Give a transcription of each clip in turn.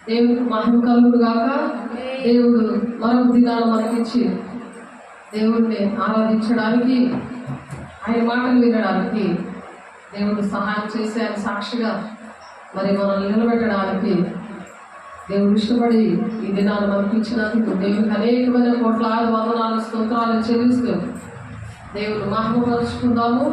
దేవుడికి మహిమ కలుగును గాక. దేవుడు మరొక దినాలు మనకిచ్చి దేవుడిని ఆరాధించడానికి, ఆయన మాటలు వినడానికి దేవుడు సహాయం చేసి ఆయన సాక్షిగా మరి మనల్ని నిలబెట్టడానికి దేవుడు ఇష్టపడి ఈ దినాలు మనకి ఇచ్చినందుకు దేవుడికి అనేకమైన కోట్లాది వందనాలు స్తోత్రాలు చెల్లిస్తూ దేవుడు మహిమపరుచుకుందాము.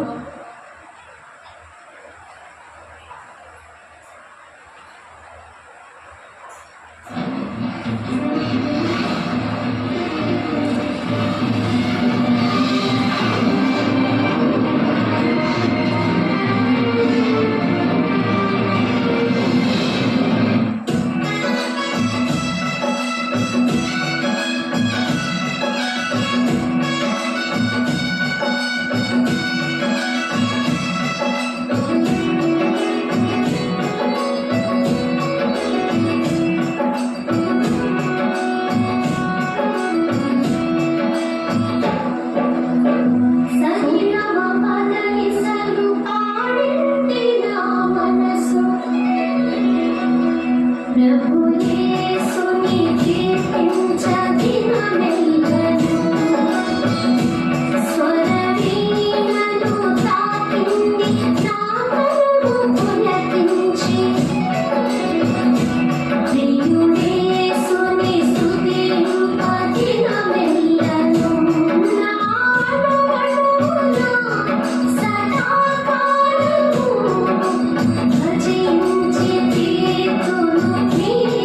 Me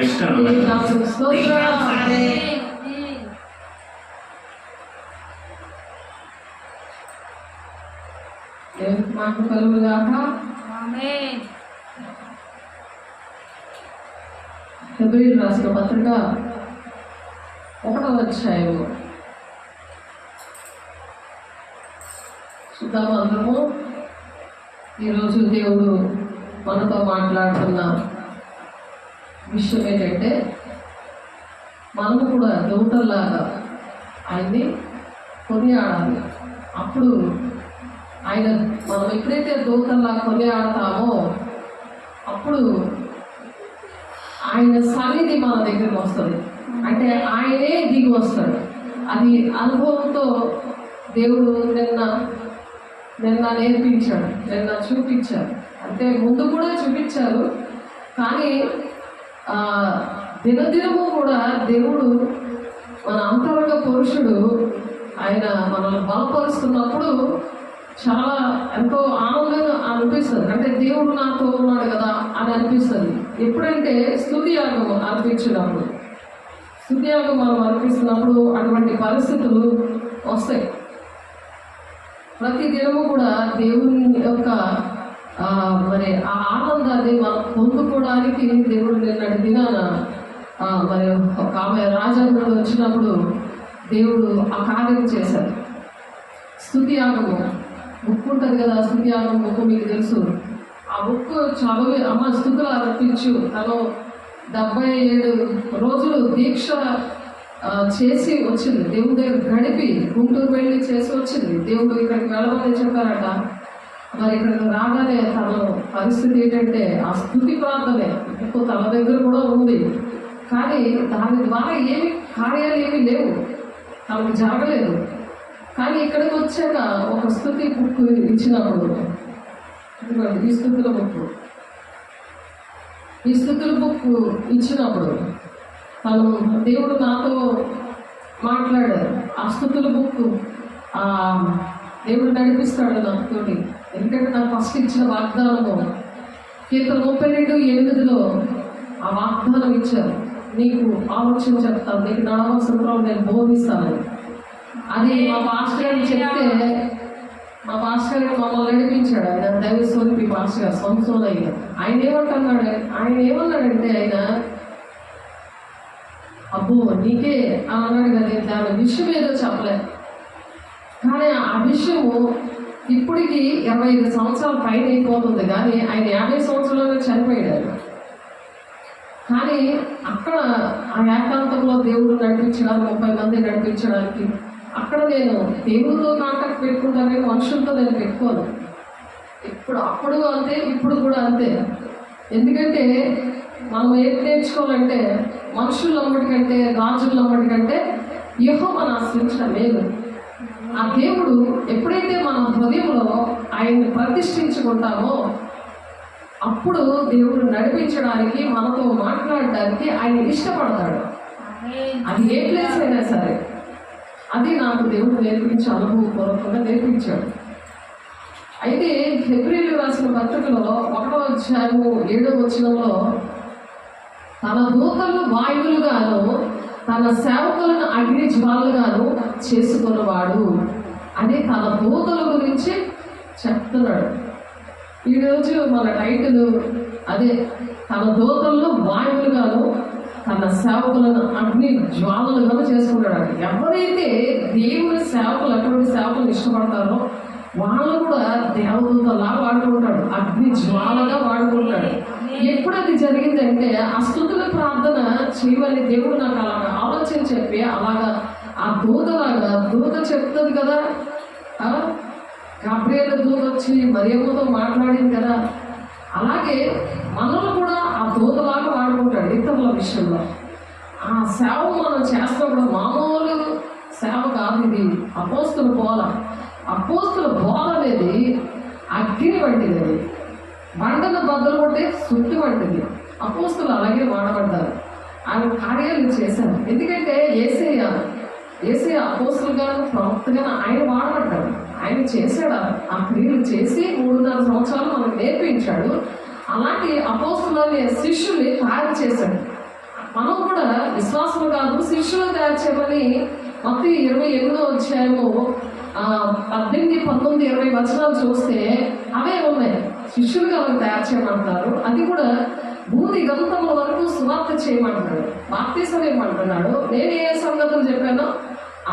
ఇష్టం. మాకు కలుగుగాక. హెబ్రీయులకు రాసిన పత్రిక 1వ అధ్యాయము చూద్దాము అందరము. ఈరోజు దేవుడు మనతో మాట్లాడుతున్న విషయం ఏంటంటే, మనము కూడా దూతల్లాగా ఆయన్ని కొనియాడాలి. అప్పుడు ఆయన మనం ఎప్పుడైతే దూతల్లాగా కొనియాడతామో అప్పుడు ఆయన సన్నిధి మన దగ్గరికి వస్తుంది. అంటే ఆయనే దిగి వస్తాడు. అది అనుభవంతో దేవుడు నిన్న నేర్పించాడు, నిన్న చూపించాడు. అంటే ముందు కూడా చూపించారు, కానీ దినదినము కూడా దేవుడు మన అంతరంగ పురుషుడు ఆయన మనల్ని బలపరుస్తున్నప్పుడు చాలా ఎంతో ఆనందంగా అనిపిస్తుంది. అంటే దేవుడు నాతో ఉన్నాడు కదా అని అనిపిస్తుంది. ఎప్పుడంటే స్తుతియాగం అర్పించినప్పుడు, స్తుతియాగం మనం అర్పిస్తున్నప్పుడు అటువంటి పరిస్థితులు వస్తాయి. ప్రతి దినము కూడా దేవుని యొక్క మరి ఆ ఆనందాన్ని మనం పొందుకోవడానికి దేవుడు నిన్నటి దినాన మరి ఒక ఆమె రాజాంగుడు వచ్చినప్పుడు దేవుడు ఆ కార్యం చేశారు. స్తుతియాగము బుక్ ఉంటుంది కదా, స్తుతియాగం బుక్ మీకు తెలుసు. ఆ బుక్ చదివి అమ్మ స్తుతులు అర్పించు. తను 77 రోజులు దీక్ష చేసి వచ్చింది. దేవుడి దగ్గర గడిపి గుంటూరు వెళ్ళి చేసి వచ్చింది. దేవుడు ఇక్కడికి వెళ్ళమని చెప్పారట. మరి ఇక్కడికి రాగానే తన పరిస్థితి ఏంటంటే ఆ స్తుతి ప్రార్థనే ఇప్పుడు తన దగ్గర కూడా ఉంది, కానీ దాని ద్వారా ఏమి కార్యాలు ఏమీ లేవు, తనకు జరగలేదు. కానీ ఇక్కడికి వచ్చాక ఒక స్తుతి బుక్ ఇచ్చినప్పుడు, ఈ స్తుతుల బుక్ ఇచ్చినప్పుడు తను దేవుడు నాతో మాట్లాడారు. ఆ స్తుతుల బుక్ దేవుడు నడిపిస్తాడు నాతోటి. ఎందుకంటే నాకు ఫస్ట్ ఇచ్చిన వాగ్దానము కీర్తన 32:8 ఆ వాగ్దానం ఇచ్చారు. నీకు ఆలోచన చెప్తాను, నీకు నడవలసిన నేను బోధిస్తాను. అది మా పాస్టర్ గారిని చెప్తే మా పాస్టర్ గారు మమ్మల్ని నడిపించాడు. ఆయన దైవ స్వరూపి పాస్టర్ గారు సంసోనయ్య. ఆయన ఏమన్నాడంటే ఆయన అబ్బో నీకే అని అన్నాడు కదా. దాని విషయం ఏదో చెప్పలేదు, కానీ ఆ విషయము ఇప్పటికి 25 సంవత్సరాల పైన అయిపోతుంది. కానీ ఆయన 50 సంవత్సరాలుగా చనిపోయాడు. కానీ అక్కడ ఆ ఏకాంతంలో దేవుడు నడిపించడానికి 30 మంది నడిపించడానికి అక్కడ నేను దేవుడితో నాటకం పెట్టుకుంటాను, కానీ మనుషులతో నేను పెట్టుకోను. అప్పుడు అంతే, ఇప్పుడు కూడా అంతే. ఎందుకంటే మనం ఏం నేర్చుకోవాలంటే మనుషుల నమ్మటికంటే రాజుల నమ్మటికంటే యెహోవాను ఆశ్రయించడం మేలు. ఆ దేవుడు ఎప్పుడైతే మన హృదయంలో ఆయన్ని ప్రతిష్ఠించుకుంటామో అప్పుడు దేవుడు నడిపించడానికి మనతో మాట్లాడడానికి ఆయన ఇష్టపడతాడు. అది ఏ ప్లేస్ అయినా సరే. అది నాకు దేవుడు నేర్పించే అనుభవపూర్వకంగా నేర్పించాడు. అయితే హెబ్రీయులకు రాసిన పత్రికలో 1వ అధ్యాయము 7వ వచనంలో తన దూతలను వాయువులుగాను తన సేవకులను అగ్ని జ్వాలుగాను చేసుకున్నవాడు అని తన దూతల గురించి చెప్తున్నాడు. ఈరోజు మన టైటిల్ అదే, తన దూతలను వాయువులుగాను తన సేవకులను అగ్ని జ్వాలలుగాను చేసుకున్నాడు. ఎవరైతే దేవుని సేవకులు అటువంటి సేవకులను ఇష్టపడతారో వాళ్ళు కూడా దేవదూతలా వాడుకుంటాడు, అగ్ని జ్వాలగా వాడుకుంటాడు. ఎప్పుడు అది జరిగిందంటే ఆ స్తుతుల ప్రార్థన చేయమని దేవుడు నాకు అలాగా ఆలోచన చెప్పి అలాగా ఆ దూత చెప్తుంది కదా. గబ్రియలు దూత వచ్చి మరియమ్మతో మాట్లాడింది కదా. అలాగే మనల్ని కూడా ఆ దూతలాగా వాడుకుంటాడు ఇతరుల విషయంలో. ఆ సేవ మనం చేస్తున్నప్పుడు మామూలు సేవ కాదు. ఇది అపోస్తుల బోధ అనేది అగ్ని వంటిది. అది బండను బద్దలు కొట్టే సుత్తి వంటిది. అపోస్తులు అలాగే వాడబడ్డారు, ఆయన కార్యాలు చేశారు. ఎందుకంటే యేసయ్య అపోస్తులుగాను ప్రవక్తగాను ఆయన వాడబడ్డాడు. ఆయన చేశాడు, ఆ క్రియలు చేసి 3.5 సంవత్సరాలు మనకు నేర్పించాడు. అలాంటి అపోస్తులని శిష్యుల్ని తయారు చేశాడు. మనం కూడా విశ్వాసం కాదు శిష్యులు తయారు చేయమని మత్తయి 28వ అధ్యాయము 18, 19, 20 వచనాలు చూస్తే అవే ఉన్నాయి. శిష్యులుగా వాళ్ళని తయారు చేయమంటున్నారు. అది కూడా భూమి గంతముల వరకు సువార్త చేయమంటున్నాడు. బాప్తీసం ఏమంటున్నాడు, నేను ఏ సంగతులు చెప్పానో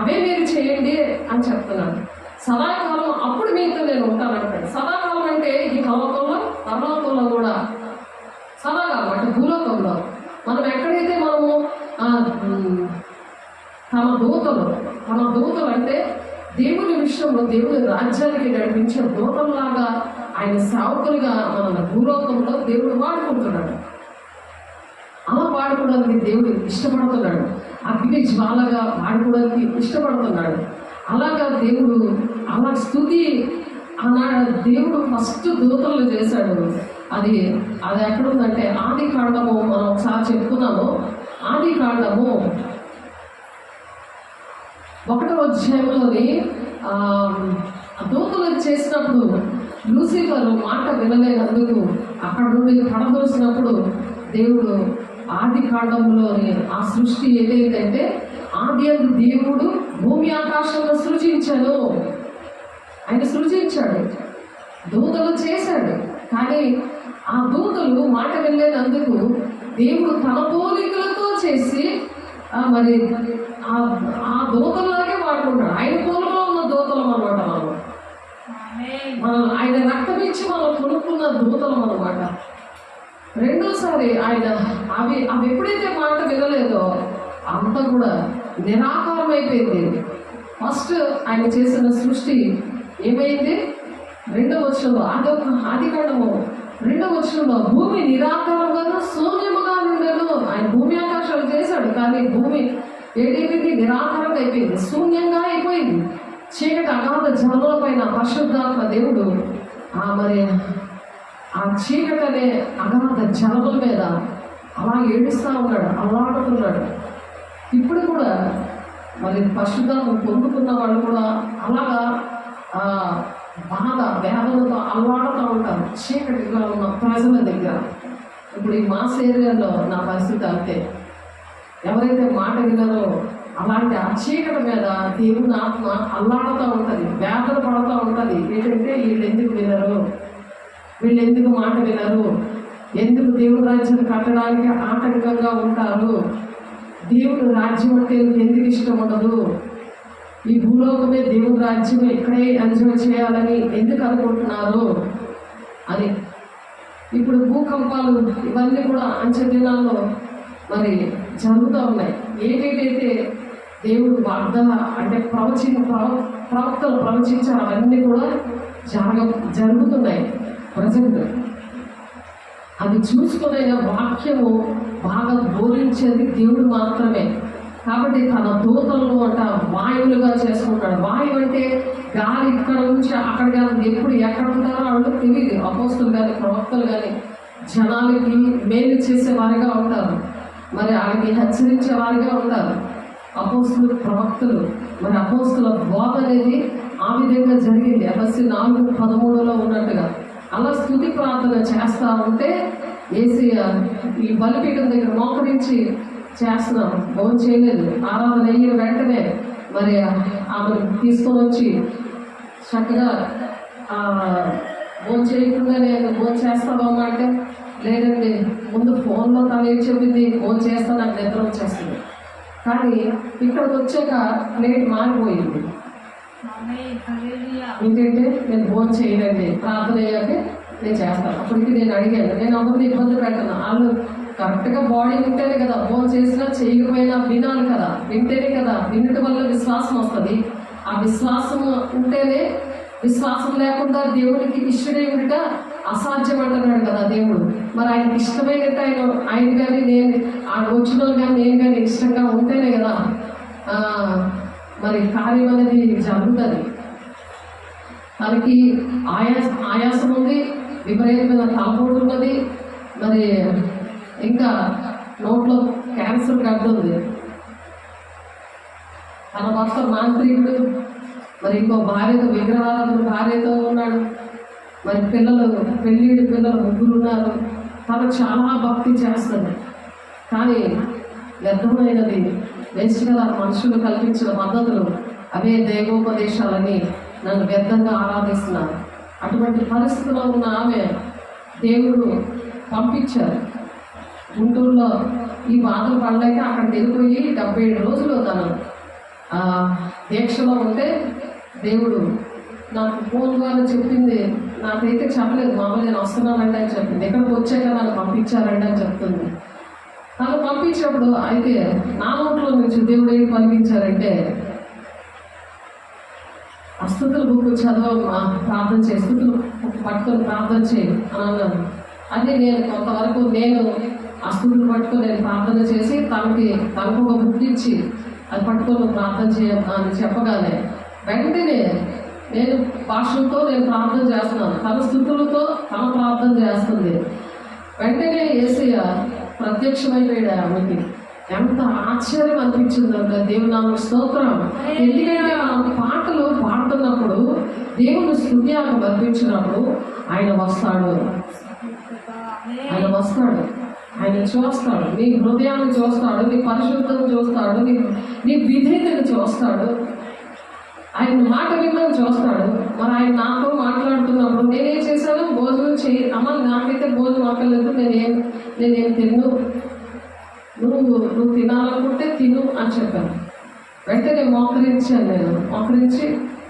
అవే మీరు చేయండి అని చెప్తున్నాడు. సదాకాలం అప్పుడు మీతో నేను ఉంటానంటాడు. సదాకాలం అంటే ఈ లోకంలో పరలోకంలో కూడా సదాకాలం అంటే భూలోకంలో మనం ఎక్కడైతే మనము తన దూతలు అంటే దేవుని విషయంలో దేవుని రాజ్యానికి నడిపించే దూతల్లాగా ఆయన సేవకులుగా మన భూలోకంలో దేవుడు వాడుకుంటున్నాడు. అలా వాడుకోవడానికి దేవుడు ఇష్టపడుతున్నాడు. అగ్ని జ్వాలగా వాడుకోవడానికి ఇష్టపడుతున్నాడు. అలాగా దేవుడు అలా స్తుతి అన్నాడు. దేవుడు ఫస్ట్ దూతలను చేశాడు. అది ఎక్కడుందంటే ఆది కాండము, మనం ఒకసారి చెప్పుకున్నాము. ఆది కాండము 1వ అధ్యాయంలోని దూతలు చేసినప్పుడు లూసిఫర్ మాట వినలేనందుకు అక్కడ నుండి పడదోసినప్పుడు దేవుడు ఆది కాండంలోని ఆ సృష్టి ఏదైతే ఆది అందు దేవుడు భూమి ఆకాశంలో సృజించాడు. ఆయన సృజించాడు, దూతలు చేశాడు. కానీ ఆ దూతలు మాట వెళ్ళేనందుకు దేవుడు తన పోలికలతో చేసి మరి ఆ దూతలాగే వాడుకుంటాడు. ఆయన పోలికలో ఉన్న దూతలం అనమాట. మనం ఆయన రక్తం ఇచ్చి మనం కొనుక్కున్న దూతలం అనమాట. రెండోసారి ఆయన అవి ఎప్పుడైతే మాట వినలేదో అంతా కూడా నిరాకారం అయిపోయింది. ఫస్ట్ ఆయన చేసిన సృష్టి ఏమైంది? 2వ వచనంలో ఆది కాండము 2వ వచనంలో భూమి నిరాకారంగాను శూన్యముగా ఉండేను. ఆయన భూమి ఆకాశాలు చేశాడు, కానీ భూమి ఏడేమిటి నిరాకారంగా అయిపోయింది, శూన్యంగా అయిపోయింది. చీకటి అగాధ జలముల పైన పరిశుద్ధాత్మ దేవుడు మరి ఆ చీకటి అనే అగాధ జలముల మీద అలా ఏడుస్తూ ఉన్నాడు, అల్లాడుతున్నాడు. ఇప్పుడు కూడా మరి పరిశుద్ధాత్మ పొందుకున్న వాళ్ళు కూడా అలాగా బాధ వేదనతో అల్లాడుతూ ఉంటారు చీకటిగా ఉన్న ప్రజల దగ్గర. ఇప్పుడు ఈ మాస్ ఏరియాలో నా పరిస్థితి అంతే. ఎవరైతే మాట విన్నారో అలాంటి ఆ చీకటి మీద దేవుని ఆత్మ అల్లాడుతూ ఉంటుంది, వేదన పడుతూ ఉంటుంది. ఏంటంటే వీళ్ళు ఎందుకు వినరు, వీళ్ళు ఎందుకు మాట వినరు, ఎందుకు దేవుని రాజ్యం కట్టడానికి ఆటంకంగా ఉంటారు, దేవుని రాజ్యం అంటే ఎందుకు ఇష్టం ఉండదు, ఈ భూలోకమే దేవుని రాజ్యం ఇక్కడే ఎంజాయ్ చేయాలని ఎందుకు అనుకుంటున్నారు అని. ఇప్పుడు భూకంపాలు ఇవన్నీ కూడా అంచె దినాల్లో మరి జరుగుతూ ఉన్నాయి. ఏదైతే దేవుడు వాగ్దాన అంటే ప్రవక్తలు ప్రవచించారు అవన్నీ కూడా జరుగుతున్నాయి ప్రజెంట్. అది చూసుకునే వాక్యము బాగా బోధించేది దేవుడు మాత్రమే. కాబట్టి తన దూతలను అంట వాయువులుగా చేసుకుంటాడు. వాయువు అంటే గాలి ఇక్కడ నుంచి అక్కడ కానీ ఎప్పుడు ఎక్కడ ఉంటారో వాళ్ళు తెలియదు. అపోస్తులు కానీ ప్రవక్తలు కానీ జనాలకి మేలు చేసేవారిగా ఉంటారు, మరి వాళ్ళకి హెచ్చరించేవారిగా ఉంటారు అపోస్తులు ప్రవక్తలు. మరి అపోస్తుల బోధ అనేది ఆ విధంగా జరిగింది. ఎఫెసీ 4:13లో ఉన్నట్టుగా అలా స్తుతి ప్రార్థన చేస్తూ ఉంటే ఏసయ్య ఈ బలిపీఠం దగ్గర మోకరించి చేస్తున్నాం, భోజనం చేయలేదు. ఆరాధన అయిన వెంటనే మరి ఆమెను తీసుకొని వచ్చి చక్కగా భోజనం చేయకుండా నేను భోజనం చేస్తావమ్మా అంటే, లేదండి ముందు ఫోన్లో తను ఏం చెప్పింది, భోజనం చేస్తా నాకు నిద్ర వచ్చేస్తుంది. కానీ ఇక్కడికి వచ్చాక ప్లేట్ మారిపోయింది. ఏంటంటే నేను భోజనం చేయనండి, ప్రార్థన అయ్యాక నేను చేస్తాను. అప్పటికి నేను అడిగాను, నేను ఎవరిని ఇబ్బంది పెట్టను, వాళ్ళు కరెక్ట్గా బాడీ ఉంటేనే కదా, భోజనం చేసినా చేయకపోయినా వినాలి కదా, వింటేనే కదా, వినటం వల్ల విశ్వాసం వస్తుంది. ఆ విశ్వాసం ఉంటేనే, విశ్వాసం లేకుండా దేవునికి ఇష్టడేమిట అసాధ్యం అంటున్నాడు కదా దేవుడు. మరి ఆయనకి ఇష్టమైనట్టు ఆయన కానీ నేను వచ్చిన వాళ్ళు కానీ నేను కానీ ఇష్టంగా ఉంటేనే కదా మరి కార్యం అనేది జరుగుతుంది. తనకి ఆయాసం ఉంది, విపరీతమైన తలపోటు ఉన్నది, మరి ఇంకా నోట్లో క్యాన్సర్ గడ్డ ఉంది. తన భర్త మాంత్రికుడు, మరి ఇంకో భార్యతో విగ్రహారాధన భార్యతో ఉన్నాడు, మరి పెళ్ళిడి పిల్లలు 3 ఉన్నారు. తను చాలా భక్తి చేస్తుంది. కానీ వ్యర్థమైనది, వేస్ట్ కదా. మనుషులు కల్పించిన పద్ధతులు అవే దైవోపదేశాలని నన్ను వ్యర్థంగా ఆరాధిస్తున్నారు. అటువంటి పరిస్థితిలో ఉన్న ఆమె దేవుడు పంపించారు. గుంటూరులో ఈ బాధలు పడలేక అక్కడికి వెళ్ళిపోయి 77 రోజులు తను దీక్షలో ఉంటే దేవుడు నాకు ఫోన్ ద్వారా చెప్పింది. నాకైతే చెప్పలేదు, మామూలు నేను వస్తున్నానండి అని చెప్పింది. ఇక్కడికి వచ్చాక నన్ను పంపించారండి అని చెప్తుంది. నన్ను పంపించినప్పుడు అయితే నా నోట్లో నుంచి దేవుడు ఏం పలికించారంటే, ఆ స్థుతుల బుక్ చదవ, ప్రార్థన చేయి, స్థుతులు పట్టుకొని ప్రార్థన చేయి అని అన్నాను. అది నేను కొంతవరకు ఆ స్థుతులు పట్టుకొని నేను ప్రార్థన చేసి తనకు ఒక బుక్ ఇచ్చి అది పట్టుకొని ప్రార్థన అని చెప్పగానే వెంటనే నేను భాషలతో నేను ప్రార్థన చేస్తున్నాను, తన స్థుతులతో తన ప్రార్థన చేస్తుంది. వెంటనే యేసయ్య ప్రత్యక్షమైపోయాడు ఆమెకి. ఎంత ఆశ్చర్యం అనిపించిందంటే దేవుని నామమునకు స్తోత్రం. ఎందుకంటే మనం పాటలు పాడుతున్నప్పుడు దేవుని స్తుత్యాగం అర్పించినప్పుడు ఆయన వస్తాడు, ఆయన చూస్తాడు, నీ హృదయాన్ని చూస్తాడు, నీ పరిశుద్ధం చూస్తాడు, నీ విధేయతను చూస్తాడు, ఆయన మాట విన్నాను చూస్తాడు. మరి ఆయన నాతో మాట్లాడుతున్నప్పుడు నేనేం చేశాను, భోజనం అమ్మ నాకైతే భోజనం అక్కర్లేదు, నేనేం తిన్ను, నువ్వు తినాలనుకుంటే తిను అని చెప్పాను. వెంటనే మోకరించాను. నేను మోకరించి,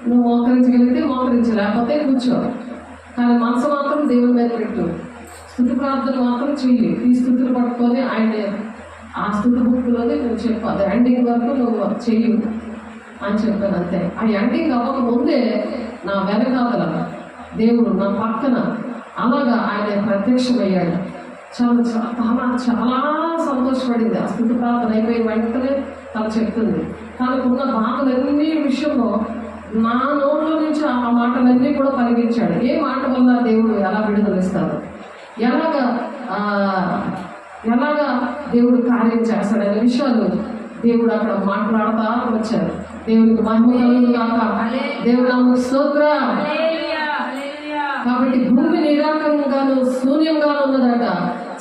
నువ్వు మోకరించగలిగితే మోకరించి, లేకపోతే కూర్చో, కానీ మనసు మాత్రం దేవుని మీద పెట్టు, స్థుతి ప్రార్థన మాత్రం చెయ్యి. ఈ స్థుతులు పట్టుకొని ఆయన ఆ స్థుతి బుక్లోనే నువ్వు చెప్పు, అది ఎండింగ్ వరకు నువ్వు చెయ్యి అని చెప్పాను. అంతే. ఆ ఎండింగ్ అవ్వక ముందే నా వెనకాతల దేవుడు నా పక్కన అలాగా ఆయన ప్రత్యక్షమయ్యాడు. చాలా సంతోషపడింది. ఆ స్థుతి ప్రార్థన అయిపోయిన వెంటనే తను చెప్తుంది, తనకున్న బాధలన్నీ విషయంలో నా నోట్లో నుంచి ఆ మాటలన్నీ కూడా పలికించాడు. ఏ మాట వల్ల దేవుడు ఎలా విడుదలిస్తాడు, ఎలాగా దేవుడు కార్యం చేస్తాడనే విషయాలు దేవుడు అక్కడ మాట్లాడుతూ వచ్చారు. దేవుడికి మహిమ కలుగును గాక. దేవుడు నామమునకు స్తోత్రం. కాబట్టి భూమి నిరాకంగాను శూన్యంగాను ఉన్నదట,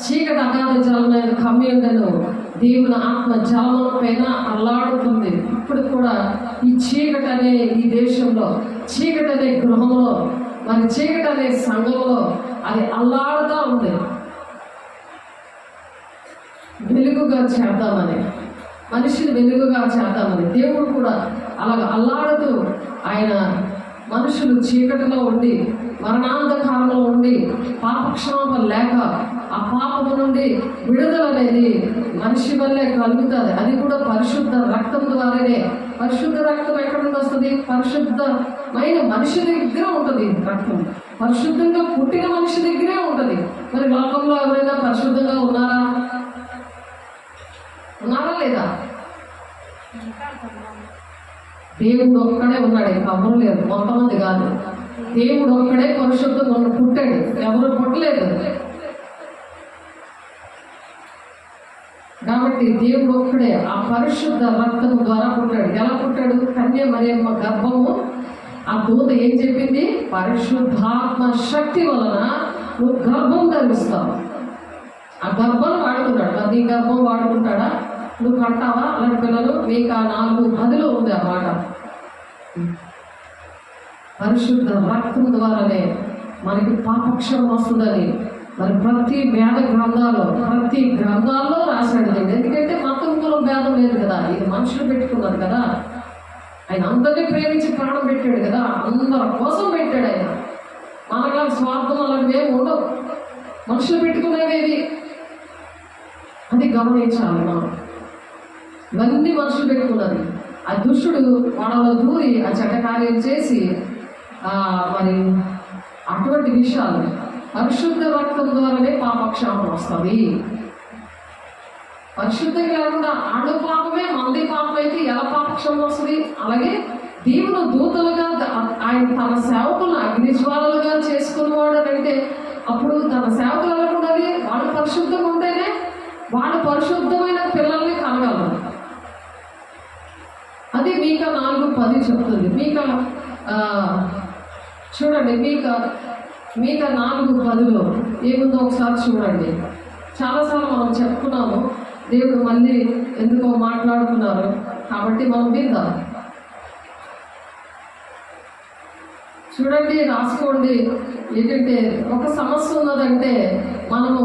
చీకటి అగాధ జలమైన కమ్యంగాను దేవుని ఆత్మ జలముల పైన అల్లాడుతుంది. ఇప్పుడు కూడా ఈ చీకటి అనే ఈ దేశంలో, చీకటి అనే గృహంలో, మరి చీకటి అనే సంఘంలో అది అల్లాడుతూ ఉంది. వెలుగుగా చేద్దామని, మనిషిని వెలుగుగా చేద్దామని దేవుడు కూడా అలాగ అల్లాడుతూ ఆయన మనుషులు చీకటిలో ఉండి, మరణాంధకారంలో ఉండి, పాపక్షమాపణ లేక ఆ పాపము నుండి విడుదల అనేది మనిషి వల్లే కలుగుతుంది. అది కూడా పరిశుద్ధ రక్తం ద్వారానే. పరిశుద్ధ రక్తం ఎక్కడ నుండి వస్తుంది? పరిశుద్ధమైన మనిషి దగ్గర ఉంటుంది రక్తం. పరిశుద్ధంగా పుట్టిన మనిషి దగ్గరే ఉంటుంది. మరి లోకంలో ఎవరైనా పరిశుద్ధంగా ఉన్నారా లేదా? దేవుడు ఒక్కడే ఉన్నాడు, ఎవరు లేదు, కొంతమంది కాదు. దేవుడు ఒక్కడే పరిశుద్ధంగా పుట్టాడు, ఎవరు పుట్టలేదు. కాబట్టి దేవుడు ఒక్కడే ఆ పరిశుద్ధ రక్తం ద్వారా పుట్టాడు. ఎలా పుట్టాడు? కన్య మరియమ్మ గర్భము, ఆ దూత ఏం చెప్పింది? పరిశుద్ధాత్మ శక్తి వలన నువ్వు గర్భం ధరిస్తావు. ఆ గర్భం వాడుకున్నాడు. మరి నీ గర్భం వాడుకుంటాడా? నువ్వు కంటావా అలాంటి పిల్లలు? మీకు ఆ 4 గదులు ఉంది ఆ మాట. పరిశుద్ధ రక్తం ద్వారానే మనకి పాపక్షరం వస్తుందని మరి ప్రతి గ్రంథాల్లో రాశాడు. ఎందుకంటే మతంలో భేదం లేదు కదా, ఇది మనుషులు పెట్టుకున్నారు కదా. ఆయన అందరినీ ప్రేమించి ప్రాణం పెట్టాడు కదా, అందరి కోసం పెట్టాడు ఆయన. మనగా స్వార్థం అలాంటివి ఏమి ఉండవు, మనుషులు పెట్టుకునేవి. అది గమనించాలి మనం. ఇవన్నీ మనుషులు పెట్టుకున్నది. ఆ దుష్టుడు వాళ్ళలో దూరి ఆ చెడ్డ కార్యం చేసి మరి అటువంటి విషయాలు పరిశుద్ధ రక్తం ద్వారానే పాపక్షాపం వస్తుంది. పరిశుద్ధంగా లేకుండా ఆడు పాపమే, మంది పాపం అయితే ఎలా పాపక్షాపం వస్తుంది? అలాగే దేవుని దూతలుగా ఆయన తన సేవకులను అగ్నిజ్వాలలుగా చేసుకునేవాడు అంటే అప్పుడు తన సేవకులు ఎలా వాళ్ళు పరిశుద్ధంగా ఉంటేనే వాళ్ళు పరిశుద్ధమైన పిల్లల్ని కనగలరు. అది మీకా 4:10 చెప్తుంది. మీకా చూడండి, మీకా 4:10లో ఏముందో ఒకసారి చూడండి. చాలాసార్లు మనం చెప్పుకున్నాము, దేవుడు మళ్ళీ ఎందుకో మాట్లాడుతున్నారు కాబట్టి మనం విందాం. చూడండి, రాసుకోండి. ఏంటంటే ఒక సమస్య ఉన్నదంటే మనము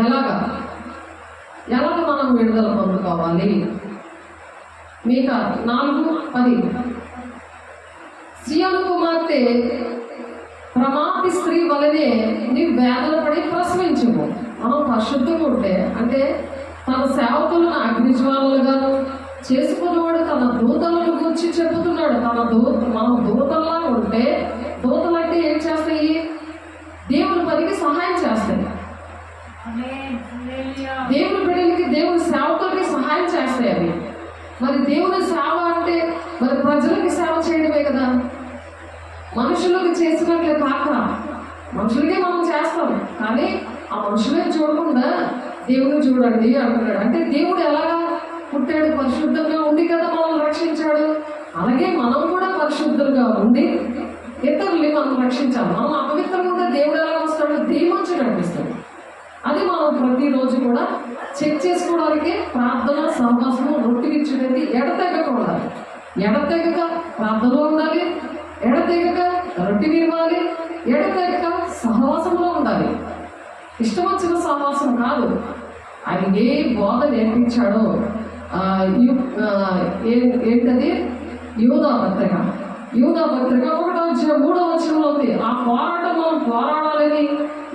ఎలాగ మనం విడుదల పొందుకోవాలి. మీకా 4:10 సియోను కుమార్తె ప్రమాది స్త్రీ వలనే నీ వేదన పడి ప్రసవించుము. మనం పరిశుద్ధంగా ఉంటే అంటే తన సేవకులను అగ్నిజ్వాలలుగాను చేసుకునేవాడు తన దూతలను గురించి చెబుతున్నాడు. మనం దూతల్లా ఉంటే, దూతలు అంటే ఏం చేస్తాయి? దేవుని పనికి సహాయం చేస్తాయి. దేవుని బిడ్డలకి, దేవుని సేవకులకి సహాయం చేస్తాయి అవి. మరి దేవుని సేవ అంటే మరి ప్రజలకి సేవ చేయడమే కదా. మనుషులకు చేసినట్లే కాక మనుషులకే మనం చేస్తాం, కానీ ఆ మనుషులే చూడకుండా దేవుని చూడండి అంటున్నాడు. అంటే దేవుడు ఎలాగా పుట్టాడు? పరిశుద్ధంగా ఉండి కదా మనల్ని రక్షించాడు. అలాగే మనం కూడా పరిశుద్ధంగా ఉండి ఇతరుల్ని మనం రక్షించాలి. మనం అపవిత్రంగా ఉంటే దేవుడు ఎలా వస్తాడు? దీవించి నడిపిస్తాడు. అది మనం ప్రతిరోజు కూడా చెక్ చేసుకోవడానికి ప్రార్థన, సహవాసము, రొట్టె ఇచ్చేది ఎడతెగక ఉండాలి. ఎడతెగక ప్రార్థనలో ఉండాలి, ఎడతెగక రొట్టె ఇవ్వాలి, ఎడతెగక సహవాసంలో ఉండాలి. ఇష్టం వచ్చిన సహవాసం కాదు. ఆయన ఏ బోధ నేర్పించాడో ఏంటది? యూదా పత్రిక 1:3 ఉంది. ఆ పోరాటం మనం పోరాడాలని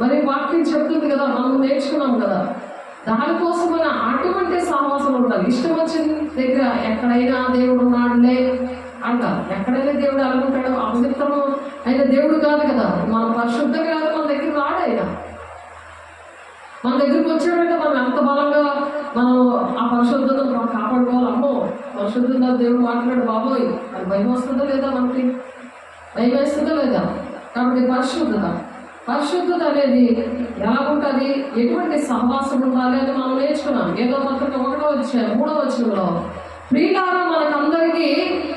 మరి వాక్యం చెప్తుంది కదా, మనం నేర్చుకున్నాం కదా. దానికోసమైన అటువంటి సహవాసం ఉండాలి. ఇష్టం వచ్చిన దగ్గర ఎక్కడైనా దేవుడు ఉన్నాడులే అంటారు. ఎక్కడైనా దేవుడు అనుకుంటాడు. అపవిత్రము అయిన దేవుడు కాదు కదా. మన పరిశుద్ధంగా కాదు, మన దగ్గర రాడు ఆయన. మన దగ్గరికి వచ్చాడంటే మనం ఎంత బలంగా మనం ఆ పరిశుద్ధతను మనం కాపాడుకోవాలి. అమ్మో, పరిశుద్ధంగా దేవుడు మాట్లాడు బాబోయ్, అది భయం వస్తుందా లేదా? మనకి భయం వేస్తుందా లేదా? కాబట్టి పరిశుద్ధత అనేది ఎలా ఉంటుంది, ఎటువంటి సహవాసం ఉండాలి అని మనం నేర్చుకున్నాం. ఏదో పత్రిక 1:3 ప్రియులారా, మనకందరికీ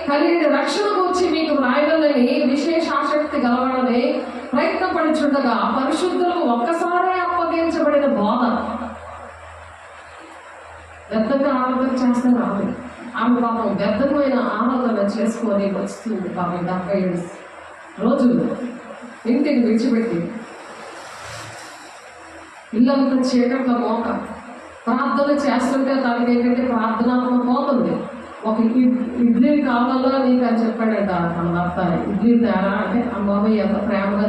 కలిగిన రక్షణ గురించి మీకు వ్రాయగలని విశేష ఆసక్తి గలవాడని ప్రయత్నపడుచుండగా పరిశుద్ధులకు ఒక్కసారే అప్పగించబడిన బోధ వ్యర్థంగా ఆరాధన చేస్తే రాదు. ఆమె పాపం వ్యర్థమైన ఆరాధన చేసుకొని వస్తుంది. పాపం 77 రోజులు ఇంటిని విడిచిపెట్టి ఇల్లంతా చీకట్ల మోక ప్రార్థన చేస్తుంటే తనకి ఏంటంటే ప్రార్థనాత్మ పోతుంది. ఒక ఇడ్లీ కావాలా నీకు అని చెప్పాడంట తన భర్త. ఇడ్లీ తేరా అంటే అమ్మాయి ఎంత ప్రేమగా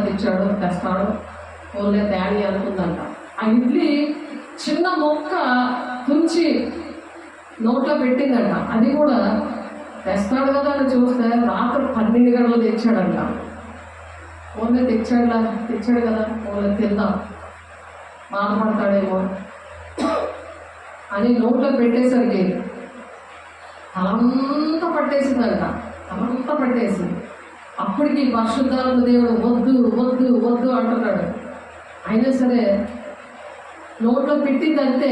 తెస్తాడు, ఓన్లే తేని అనుకుందంట. ఆ ఇడ్లీ చిన్న మొక్క తుంచి నోట్లో పెట్టిందంట. అది కూడా తెస్తాడు కదా అని చూస్తే రాత్రి 12 గంటలు తెచ్చాడంట. ఓన్లీ తెచ్చాడు కదా, ఓన్లీ తిందాం, బాధపడతాడేమో అని నోట్లో పెట్టేసరికి తలంతా పట్టేసిందంట. తలంతా పట్టేసింది. అప్పటికి పరిశుద్ధాత్మ దేవుడు వద్దు వద్దు వద్దు అంటున్నాడు. అయినా సరే నోట్లో పెట్టిందంటే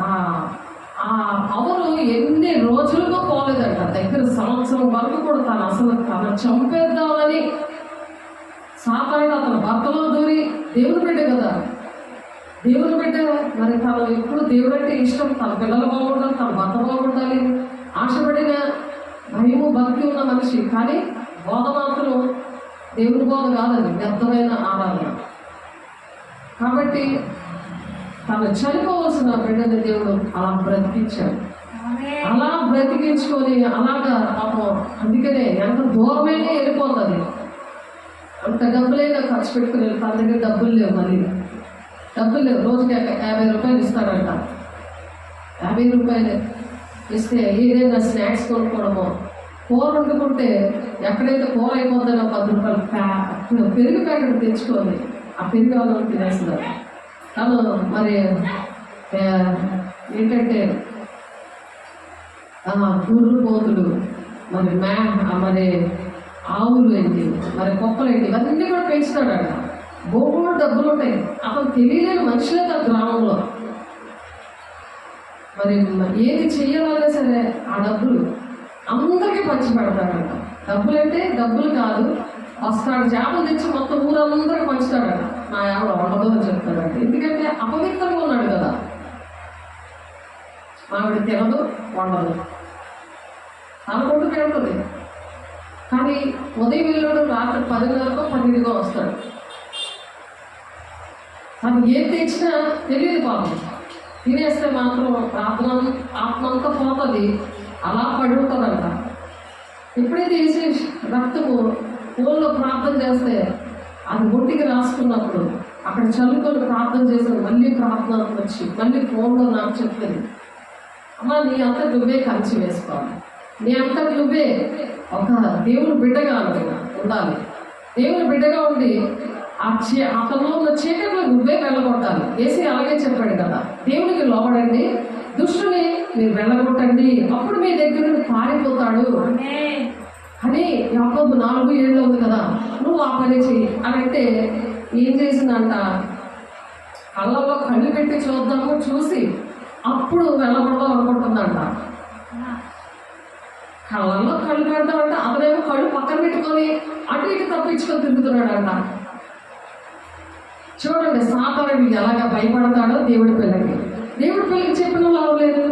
ఆ పవరు ఎన్ని రోజులుగా పోలేదంట. దగ్గర సంవత్సరం వరకు కూడా తను చంపేద్దామని సాతానుడు అతను భర్తలో దూరి, దేవుని బిడ్డ కదా, దేవుని బిడ్డ మరి తను ఎప్పుడు దేవుడు అంటే ఇష్టం, తన పిల్లలు బాగుండాలి, తన భర్త బాగుండాలి ఆశపడిన భయము భక్తి ఉన్న మనిషి. కానీ బోధ మాత్రం దేవుని బోధ కాదని వ్యర్థమైన ఆరాధన. కాబట్టి తను చనిపోవలసిన బిడ్డని దేవుడు అలా బ్రతికించాడు. అలా బ్రతికించుకొని అలాగా పాపం అందుకనే ఎంత దూరమైనా వెళ్ళిపోతుంది. అంత డబ్బులైనా ఖర్చు పెట్టుకుని తన దగ్గర డబ్బులు లేవు, మళ్ళీ డబ్బులు లేవు. రోజుకి 50 రూపాయలు ఇస్తాడంట. 50 రూపాయలు ఇస్తే ఏదైనా స్నాక్స్ కొనుక్కోవడమో, కూర వండుకుంటే ఎక్కడైతే కూర అయిపోతుందో 10 రూపాయలు పెరుగు ప్యాకెట్ తెచ్చుకోండి, ఆ పెరుగు వాళ్ళు తినేస్తున్నారు. తను మరి ఏంటంటే గుర్రు పోతులు మరి మరి ఆవులు ఏంటి, మరి కుక్కలు ఏంటి, ఇవన్నీ కూడా పెంచుతాడట. బోగులు డబ్బులు ఉంటాయి. అతను తెలియలేని మనుషులే తన గ్రామంలో. మరి ఏది చెయ్యాలన్నా సరే ఆ డబ్బులు అందరికీ పంచి పెడతాడంట. డబ్బులు అంటే డబ్బులు కాదు, వస్తాడు చేపలు తెచ్చి మొత్తం ఊరందరికీ పంచుతాడట. నా ఎవరు ఉండదు అని చెప్తాడంట. ఎందుకంటే అపవిత్రంగా ఉన్నాడు కదా. ఆవిడ తినదు, వండదు, తన కొడుకు తింటుంది. కానీ ఉదయం వెళ్ళాడు, రాత్రి 10:30కో 12కో వస్తాడు. తను ఏం తెచ్చినా తెలియదు పాపం. తినేస్తే మాత్రం ప్రార్థన ఆత్మ అంతా పోతుంది, అలా పడి ఉంటుందంట. ఎప్పుడైతే వేసి రక్తము ఫోన్లో ప్రార్థన చేస్తే అది ఒంటికి రాసుకున్నప్పుడు అక్కడ చల్లుకొని ప్రార్థన చేసిన మళ్ళీ ప్రార్థన వచ్చి మళ్ళీ ఫోన్లో నాకు చెప్తుంది, అమ్మ నీ అంతా నువ్వే కంచి వేసుకోవాలి, నీ అంతా నువ్వే ఒక దేవుని బిడ్డగా ఉండాలి, దేవుని బిడ్డగా ఉండి అతనిలో ఉన్న చీకట్లో నువ్వే వెళ్ళగొట్టాలి. వేసి అలాగే చెప్పాడు కదా, దేవునికి లోబడండి, దుష్టుని మీరు వెళ్ళగొట్టండి, అప్పుడు మీ దగ్గర నుండి పారిపోతాడు అని యాకోబు 4:7 ఉంది కదా. నువ్వు ఆ పని చెయ్యి అని అంటే ఏం చేసిందంట, కళ్ళల్లో కళ్ళు పెట్టి చూద్దాము, చూసి అప్పుడు వెళ్ళకూడదాం అనుకుంటుందంట. కళ్ళల్లో కళ్ళు పెడతామంటే అతనేమో కళ్ళు పక్కన పెట్టుకొని అటు ఇటు తప్పించుకొని తిరుగుతున్నాడంట. చూడండి సాతానుడు ఎలాగా భయపడతాడో దేవుడి పిల్లకి. దేవుడి పిల్లకి చెప్పిన వాళ్ళు లేదు,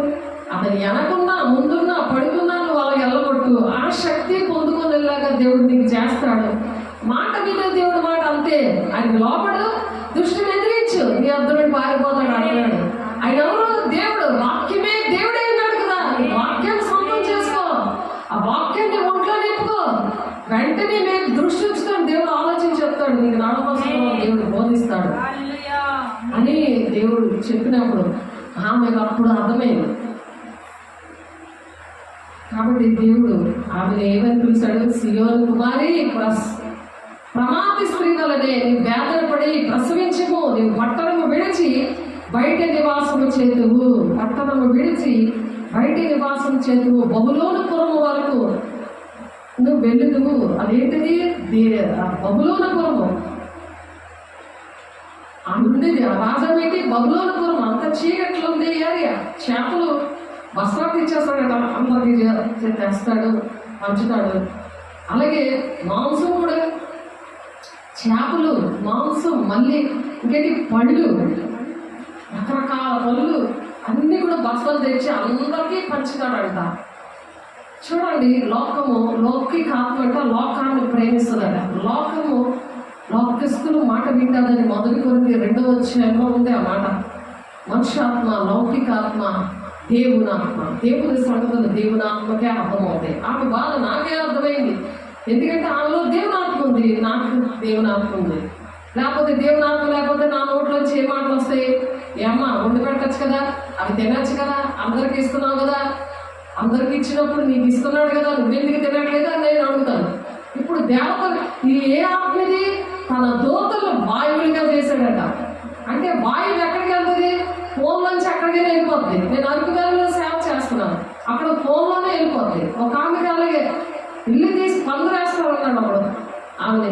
అతను వెనకున్నా ముందున్నా పడుకున్నా నువ్వు వాళ్ళకి వెళ్ళగొట్టు, ఆ శక్తి పొందుకొని వెళ్ళాగా దేవుడు నీకు చేస్తాడు. మాట మీద దేవుడి మాట అంతే, ఆయన లోపడు దుష్టుని ఎదిరించు, నీ అర్థం పారిపోతాడు అంటున్నాడు. ఆయన ఎవరు? దేవుడు. వాక్యమే దేవుడే ఉన్నాడు కదా, వాక్యాన్ని సొంతం చేసుకో, ఆ వాక్యాన్ని ఒంట్లో నింపుకో, వెంటనే మేము దృష్టి ఉంచుతాం, దేవుడు ఆలోచించి చెప్తాడు, నీకు నడవసం దేవుడు బోధిస్తాడు అని దేవుడు చెప్పినప్పుడు ఆమెకు అప్పుడు అర్థమైంది. కాబట్టి దేవుడు ఆమెను ఏమని పిలిచాడు, సియోను కుమారి ప్రమాది స్త్రీ వలనే నీ వేదన పడి ప్రసవించము, నీ పట్టణము విడిచి బయట నివాసము చేతువు, పట్టణము విడిచి బయట నివాసం చేతువు, బబులోను పురము వరకు నువ్వు వెళ్ళుదువు. అదేంటిది? బబులోనపురము ఉంది, రాజమేటి బబులోనపురం. అంత చీకట్లో ఉంది ఏరియా. చేపలు వస్త్రాలు ఇచ్చేస్తాడట, అందరికి తెస్తాడు, పంచుతాడు. అలాగే మాంసం కూడా, చేపలు, మాంసం, మళ్ళీ ఇంకేంటి పళ్ళు, రకరకాల పళ్ళు అన్నీ కూడా బస్తాలు తెచ్చి అందరికీ పంచుతాడంట. చూడండి, లోకము లౌకిక ఆత్మ అంట లోకాన్ని ప్రేమిస్తుందట. లోకము లోకస్తులు మాట వింటాదని 1 కొరింథీ 2:2 ఉంది ఆ మాట. మనుష్యాత్మ, లౌకిక ఆత్మ, దేవుని ఆత్మ. దేవుని సంగతులు దేవుని ఆత్మకే అర్థమవుతాయి. ఆమె బాధ నాకే అర్థమైంది, ఎందుకంటే ఆమెలో దేవుని ఆత్మ ఉంది, నాకు దేవుని ఆత్మ ఉంది. లేకపోతే దేవుని ఆత్మ లేకపోతే నా నోట్లోంచి ఏ మాటలు వస్తాయి? ఏమ్మా వండి పెట్టచ్చు కదా, అవి తినచ్చు కదా, అందరికి ఇస్తున్నావు కదా, అందరికి ఇచ్చినప్పుడు నీకు ఇస్తున్నాడు కదా, నువ్వెందుకు తినట్లేదు అని నేను అడుగుతాను. ఇప్పుడు దేవతలు ఇది ఏ ఆత్మది? తన దూతలు వాయువులుగా చేశాడట. అంటే వాయువు ఎక్కడికి వెళ్తుంది? ఫోన్లోంచి ఎక్కడికైనా వెళ్ళిపోతుంది. నేను అరకువేలలో సేవ చేస్తున్నాను, అక్కడ ఫోన్లోనే వెళ్ళిపోతుంది. ఒక ఆమెకి అలాగే ఇల్లు తీసి పందులేస్తాడు అన్నాడు అప్పుడు ఆమె.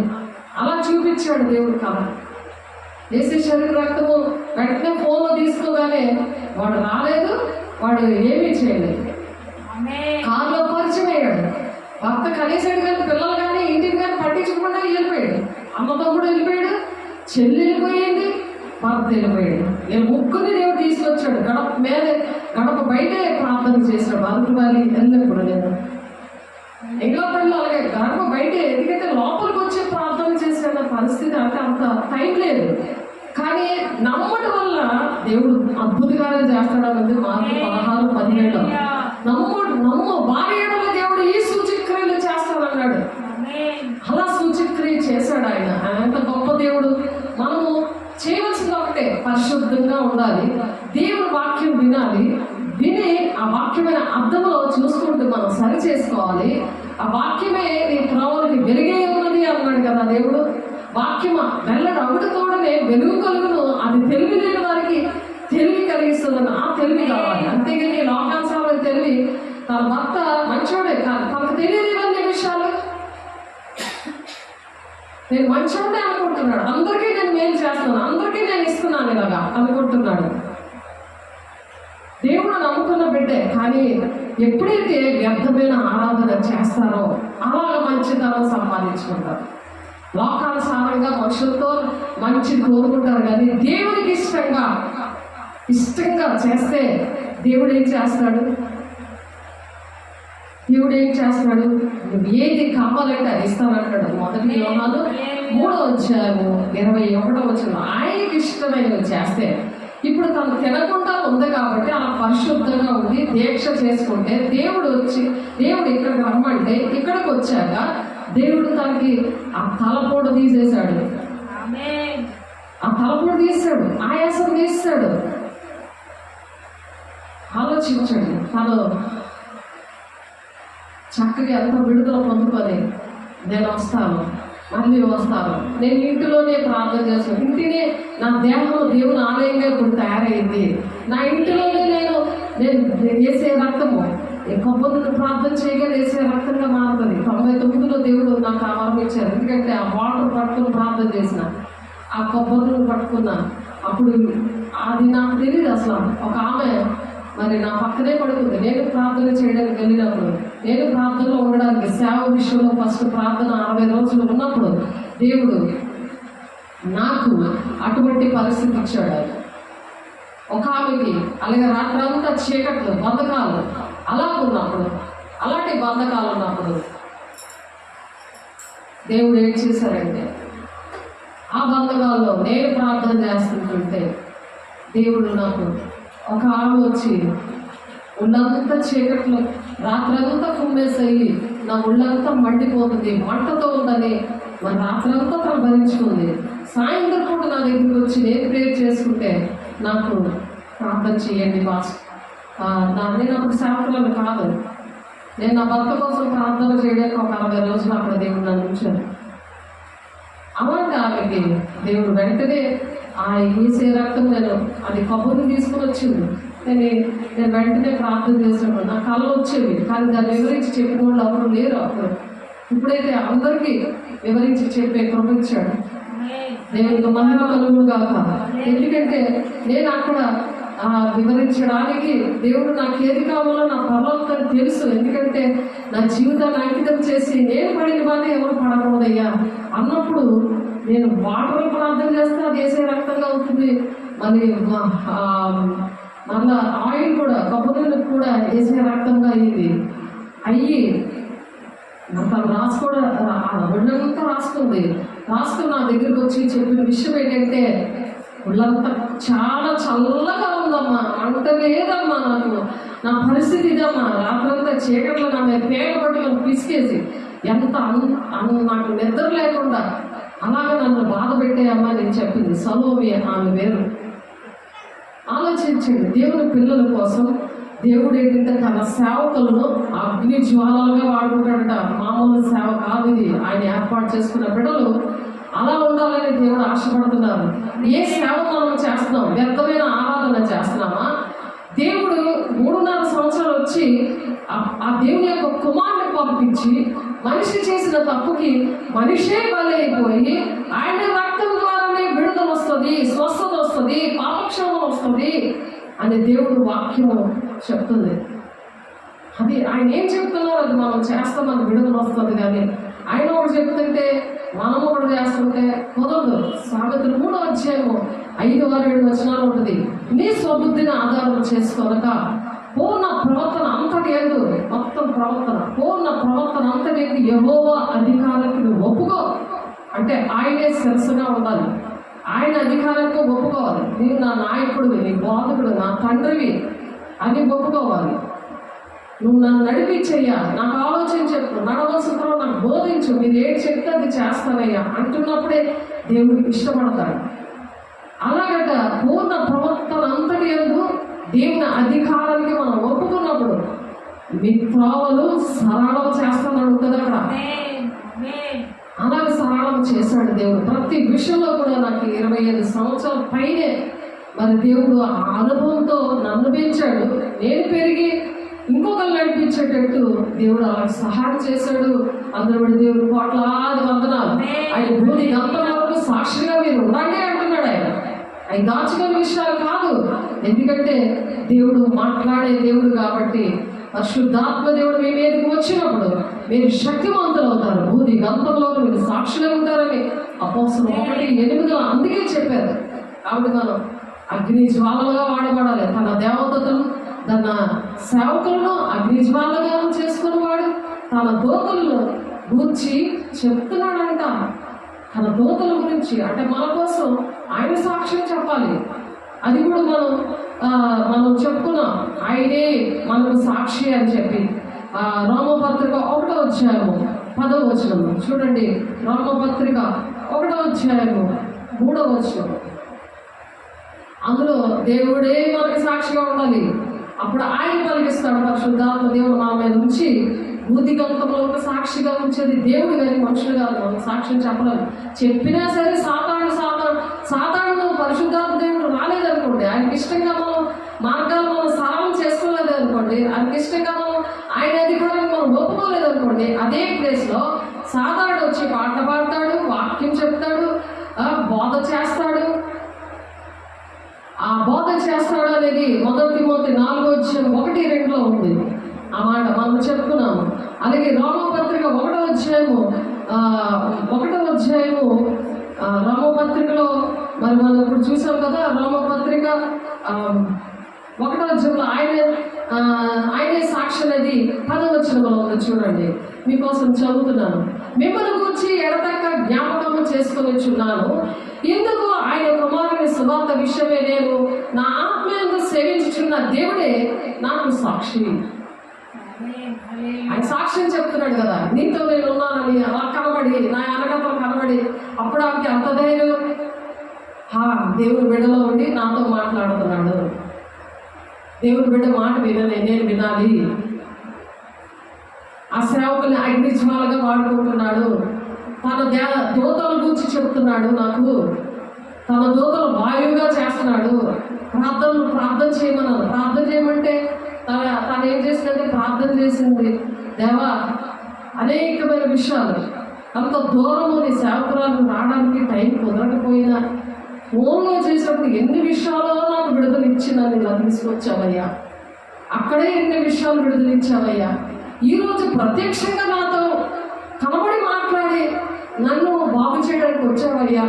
అలా చూపించాడు దేవుడు. కాదు వేసే శరీర రక్తము వెంటనే ఫోన్లో తీసుకోగానే వాడు రాలేదు, వాడు ఏమీ చేయలేదు, కారులో పరిచయం అయ్యాడు. భర్త కనీసాడు కానీ పిల్లలు కానీ ఇంటికి కానీ పట్టించకుండా వెళ్ళిపోయాడు. అమ్మతో కూడా వెళ్ళిపోయాడు, చెల్లి వెళ్ళిపోయింది, భర్త వెళ్ళిపోయాడు. నేను ముగ్గురిని దేవుడు తీసుకొచ్చాడు. గడప బయటే ప్రార్థన చేశాడు. అరకువాలి వెళ్ళినప్పుడు నేను ఇంట్లో పనులు అలాగే గడప బయటే, ఎందుకంటే లోపలికి వచ్చి ప్రార్థన చేసే పరిస్థితి అంటే అంత టైం లేదు. కానీ నమ్మడం వల్ల దేవుడు అద్భుతకార్యం చేస్తాడన్నది మార్కు 16:17. నమ్ము భార్యలో దేవుడు ఈ సూచక్రియలు చేస్తాడన్నాడు. అలా సూచక్రియ చేశాడు ఆయన. ఆయన ఎంత గొప్ప దేవుడు. మనము చేయవలసింది ఒకటే, పరిశుద్ధంగా ఉండాలి, దేవుని వాక్యం వినాలి, విని ఆ వాక్యమైన అర్థంలో చూసుకుంటూ మనం సరి చేసుకోవాలి. ఆ వాక్యమే నీ త్రోవలకి వెలుగే ఉన్నది అన్నాడు కదా దేవుడు. వాక్యమా వెళ్ళడు అగుడుతోడనే వెలుగు కలుగును, అది తెలివి లేని వారికి తెలివి కలిగిస్తుందని. ఆ తెలివి కావాలి, అంతేగాని లోకానుసారమైన తెలివి. తన భర్త మంచోడే కాదు, తనకు తెలియదు ఇవన్నీ విషయాలు. నేను మంచోడే అనుకుంటున్నాడు, అందరికీ నేను మేలు చేస్తున్నాను, అందరికీ నేను ఇస్తున్నాను ఇలాగా అనుకుంటున్నాడు. దేవుడు నమ్ముకున్న బిడ్డే. కానీ ఎప్పుడైతే వ్యర్థమైన ఆరాధన చేస్తారో అలాగ మంచితనం సంపాదించుకుంటారు. లోకానుసారంగా మనుషులతో మంచి కోరుకుంటారు, కానీ దేవునికి ఇష్టంగా ఇష్టంగా చేస్తే దేవుడు ఏం చేస్తాడు? దేవుడు ఏం చేస్తాడు? నువ్వు ఏది కావాలంటే అది ఇస్తానంటాడు. మొదటి యోహాను 3:21 ఆయనకి ఇష్టమైనవి చేస్తే, ఇప్పుడు తను తినకుండా ఉంది కాబట్టి అలా పరిశుద్ధంగా ఉండి దీక్ష చేసుకుంటే దేవుడు ఇక్కడికి రమ్మంటే ఇక్కడికి వచ్చాక దేవుడు తనకి ఆ తలపోటు తీసేశాడు, ఆ తలపోటు తీసాడు, ఆయాసం తీసాడు. ఆలోచించండి, తను చక్కగా ఎంత విడుదల పొందుకొని నేను వస్తాను, మళ్ళీ వస్తాను, నేను ఇంటిలోనే ప్రార్థన చేస్తాను, ఇంటినే నా దేహం దేవుని ఆలయంగా ఇప్పుడు తయారైంది, నా ఇంటిలోనే నేను వేసే రక్తము కొబ్బరిని ప్రార్థన చేయగా వేసే రక్తంగా మారుతుంది. 99లో దేవుడు నాకు ఆవరణ ఇచ్చారు. ఎందుకంటే ఆ వాటర్ పట్టుకుని ప్రార్థన చేసిన, ఆ కొబ్బరిని పట్టుకున్నా. అప్పుడు అది నాకు తెలియదు అసలు. ఒక ఆమె మరి నా పక్కనే పడుతుంది. నేను ప్రార్థన చేయడానికి వెళ్ళినప్పుడు, నేను ప్రార్థనలో ఉండడానికి సేవ విషయంలో ఫస్ట్ ప్రార్థన 60 రోజులు ఉన్నప్పుడు దేవుడు నాకు అటువంటి పరిస్థితి ఇచ్చాడు. ఒక ఆమెకి అలాగే రాత్రంతా చీకట్లు, బంధకాలు అలాంటి బంధకాలు ఉన్నప్పుడు దేవుడు ఏం చేశారంటే, ఆ బంధకాల్లో నేను ప్రార్థన చేస్తుంటే దేవుడు నాకు ఒక ఆమె వచ్చి ఒళ్ళంతా చీకట్లో రాత్రంతా కుమ్మేసయ్యి నా ఒళ్ళంతా మండిపోతుంది, మంటతో ఉందని మరి రాత్రంతా తను భరించుకుంది. సాయంత్రం పూట నా దగ్గరికి వచ్చి నేను ప్రేయర్ చేసుకుంటే నాకు ప్రార్థన చేయండి నేను అప్పుడు సేవకులను కాదు, నేను నా భర్త కోసం ప్రార్థన చేయడానికి ఒక 60 రోజులు అక్కడ దేవుడు నన్ను ఉంచాను. అలాంటి ఆమెకి దేవుడు వెంటనే ఆ ఏసే రక్తం అది కొబ్బరిని తీసుకుని వచ్చింది. నేను వెంటనే ప్రార్థన చేసినప్పుడు నా కళ్ళు వచ్చేవి, కానీ దాన్ని వివరించి చెప్పిన వాళ్ళు ఎవరు లేరు అప్పుడు. ఇప్పుడైతే అందరికీ వివరించి చెప్పే కృప ఇచ్చాడు. దేవునికి మహిమ కలుగును గాక. ఎందుకంటే నేను అక్కడ వివరించడానికి దేవుడు నాకు ఏది కావాలో నా పరలోకాన్ని తెలుసు. ఎందుకంటే నా జీవితాన్ని అంకితం చేసి నేను పడిన బాధ ఎవరు పడకూడదయ్యా అన్నప్పుడు నేను వాటర్ ప్రార్థన చేస్తే అది వేసే రక్తంగా అవుతుంది. మళ్ళీ మళ్ళా ఆయిల్ కూడా, కొబ్బరి కూడా వేసే రక్తంగా అయ్యి తను ఒళ్ళంతా రాసుకుని నా దగ్గరికి వచ్చి చెప్పిన విషయం ఏంటంటే, ఒళ్ళంతా చాలా చల్లగా ఉందమ్మా, అంత లేదమ్మా, నా పరిస్థితి ఇదమ్మా, రాత్రంతా చీకట్లో నా మీద పేగ పట్టుకొని పిసికేసి నాకు నిద్ర లేకుండా అలాగే నన్ను బాధ పెట్టేయమ్మా నేను చెప్పింది. సలోమి ఆమె వేరు. ఆలోచించండి, దేవుని పిల్లల కోసం దేవుడు ఏంటంటే తన సేవకులను అగ్ని జ్వాలలుగా వాడుకుంటాడట. మామూలు సేవ కాదు ఇది. ఆయన ఏర్పాటు చేసుకున్న బిడ్డలు అలా ఉండాలని దేవుడు ఆశపడుతున్నారు. ఏ సేవ మనం చేస్తున్నాం? వ్యర్థమైన ఆరాధన చేస్తున్నామా? దేవుడు 3.5 సంవత్సరాలు వచ్చి ఆ దేవుని యొక్క కుమారుని పంపించి మనిషి చేసిన తప్పుకి మనిషే బలైపోయి ఆయన రక్తం ద్వారానే విడుదల వస్తుంది, స్వస్థత వస్తుంది, పాపక్షమం వస్తుంది అని దేవుడు వాక్యము చెప్తుంది. అది ఆయన ఏం చెప్తున్నారో అది మనం చేస్తాం, మనకు విడుదల వస్తుంది. కానీ ఆయన ఒకటి చెప్తుంటే మనము ఒకటి చేస్తుంటే కుదరదు. సామెతలు 3:5-7 ఉంటుంది. నీ స్వబుద్ధిని ఆధారం చేసుకోనక పూర్ణ ప్రవర్తన అంతటి ఎందు, మొత్తం ప్రవర్తన పూర్ణ ప్రవర్తన అంతటి ఎందు యెహోవా అధికారానికి నువ్వు ఒప్పుకో. అంటే ఆయనే శిరస్సుగా ఉండాలి, ఆయన అధికారంగా ఒప్పుకోవాలి. నీవు నా నాయకుడివి, నీ బోధకుడు, నా తండ్రివి అని ఒప్పుకోవాలి. నువ్వు నన్ను నడిపించయ్యా, నాకు ఆలోచన చెప్పు, నడవలసిన నాకు బోధించు, మీరు ఏం చెప్తే అది చేస్తానయ్యా అంటున్నప్పుడే దేవుడికి ఇష్టపడతాడు. అలాగట పూర్ణ ప్రవర్తన అంతటి యందు దేవుని అధికారానికి మనం ఒప్పుకున్నప్పుడు మీ త్రోవలు సరళం చేస్తాను కదా అక్కడ. అలాగే సరళం చేశాడు దేవుడు. ప్రతి విషయంలో కూడా నాకు 25 సంవత్సరాల పైనే మరి దేవుడు ఆ అనుభవంతో నన్ను పెంచాడు. నేను పెరిగి ఇంకొకరు నడిపించేటట్టు దేవుడు అలా సహాయం చేశాడు. అందరూ దేవుడు కోట్లాది వందనాలు. ఆయన భూమి గంటల వరకు సాక్షిగా మీరు ఉండండి అంటున్నాడు. ఆయన దాచుకునే విషయాలు కాదు. ఎందుకంటే దేవుడు మాట్లాడే దేవుడు కాబట్టి పరిశుద్ధాత్మ దేవుడు మీ మీదకి వచ్చినప్పుడు మీరు శక్తివంతులు అవుతారు. భూమి గంటల్లో మీరు సాక్షులే ఉంటారని అపోస్తలులు 1:8 అందుకే చెప్పారు. కాబట్టి మనం అగ్ని జ్వాలలుగా వాడబడాలి. తన దేవతలను తన సేవకులను అగ్ని జ్వాలగా చేసుకునేవాడు. తన దూతలను గూర్చి చెప్తున్నాడంట. తన దూతల గురించి అంటే మన కోసం ఆయన సాక్ష్యం చెప్పాలి. అది కూడా మనం చెప్పుకున్నాం. ఆయనే మనకు సాక్షి అని చెప్పి రోమపత్రిక 1వ అధ్యాయము 10వ వచనము చూడండి. రోమపత్రిక 1వ అధ్యాయము 3వ వచనం. అందులో దేవుడే మనకి సాక్షిగా ఉండాలి. అప్పుడు ఆయన కలిగిస్తాడు. పరిశుద్ధాత్మ దేవుడు మన మీద ఉంచి భూతిగంతంలో ఒక సాక్షిగా ఉంచేది దేవుడు కానీ మనుషులు కాదు. మనం సాక్ష్యం చెప్పలేము. చెప్పినా సరే సాతాను పరిశుద్ధాత్మ దేవుడు రాలేదనుకోండి, ఆయనకి ఇష్టంగా మనం సరళం చేసుకోలేదు అనుకోండి, ఆయనకి ఇష్టంగా ఆయన అధికారాన్ని మనం ఒప్పుకోలేదనుకోండి, అదే ప్లేస్లో సాతాను వచ్చి పాట పాడతాడు, వాక్యం చెప్తాడు, బోధ చేస్తాడు. ఆ బోధ చేస్తాడు అనేది 1 తిమోతి 4:1-2 ఉంది. ఆ మాట మనం చెప్పుకున్నాము. అలాగే రోమపత్రిక 1వ అధ్యాయము రోమపత్రికలో మరి మనం ఇప్పుడు చూసాం కదా. రోమపత్రిక 1వ అధ్యాయంలో ఆయనే సాక్షి అనేది 10వ వచనంలో ఉంది. చూడండి, మీకోసం చదువుతున్నాను. మిమ్మల్ని గురించి ఎడతెక్క జ్ఞాపకము చేసుకొనిచున్నాను. ఎందుకు ఆయన కుమారుని సువార్త విషయమే నేను నా ఆత్మయందు సేవించుచున్న దేవుడే నాకు సాక్షి. ఆయన సాక్ష్యం చెప్తున్నాడు కదా, నీతో నేను ఉన్నానని. అలా కనబడి నా వెనకతలు కనబడి అప్పుడు ఆమెకి అంత ధైర్యం. దేవుని బిడ్డలో ఉండి నాతో మాట్లాడుతున్నాడు. దేవుని బిడ్డ మాట నేను వినాలి. ఆ సేవకుని అగ్ని జ్వాలగా వాడుకుంటున్నాడు. తన దూతల గురించి చెప్తున్నాడు నాకు. తన దూతలు వాయువుగా చేస్తున్నాడు. ప్రార్థన చేయమన్నాను. ప్రార్థన చేయమంటే తను ఏం చేసిందంటే ప్రార్థన చేసింది. దేవా, అనేకమైన విషయాలు అంత దూరము నీ సేవకురాలు రావడానికి టైం కుదరకపోయినా ఫోన్లో చేసినప్పుడు ఎన్ని విషయాల్లో నాకు విడుదల ఇచ్చిందని ఇలా తీసుకొచ్చావయ్యా. అక్కడే ఎన్ని విషయాలు విడుదల ఇచ్చావయ్యా. ఈరోజు ప్రత్యక్షంగా నాతో కనబడి మాట్లాడి నన్ను బాగు చేయడానికి వచ్చావయ్యా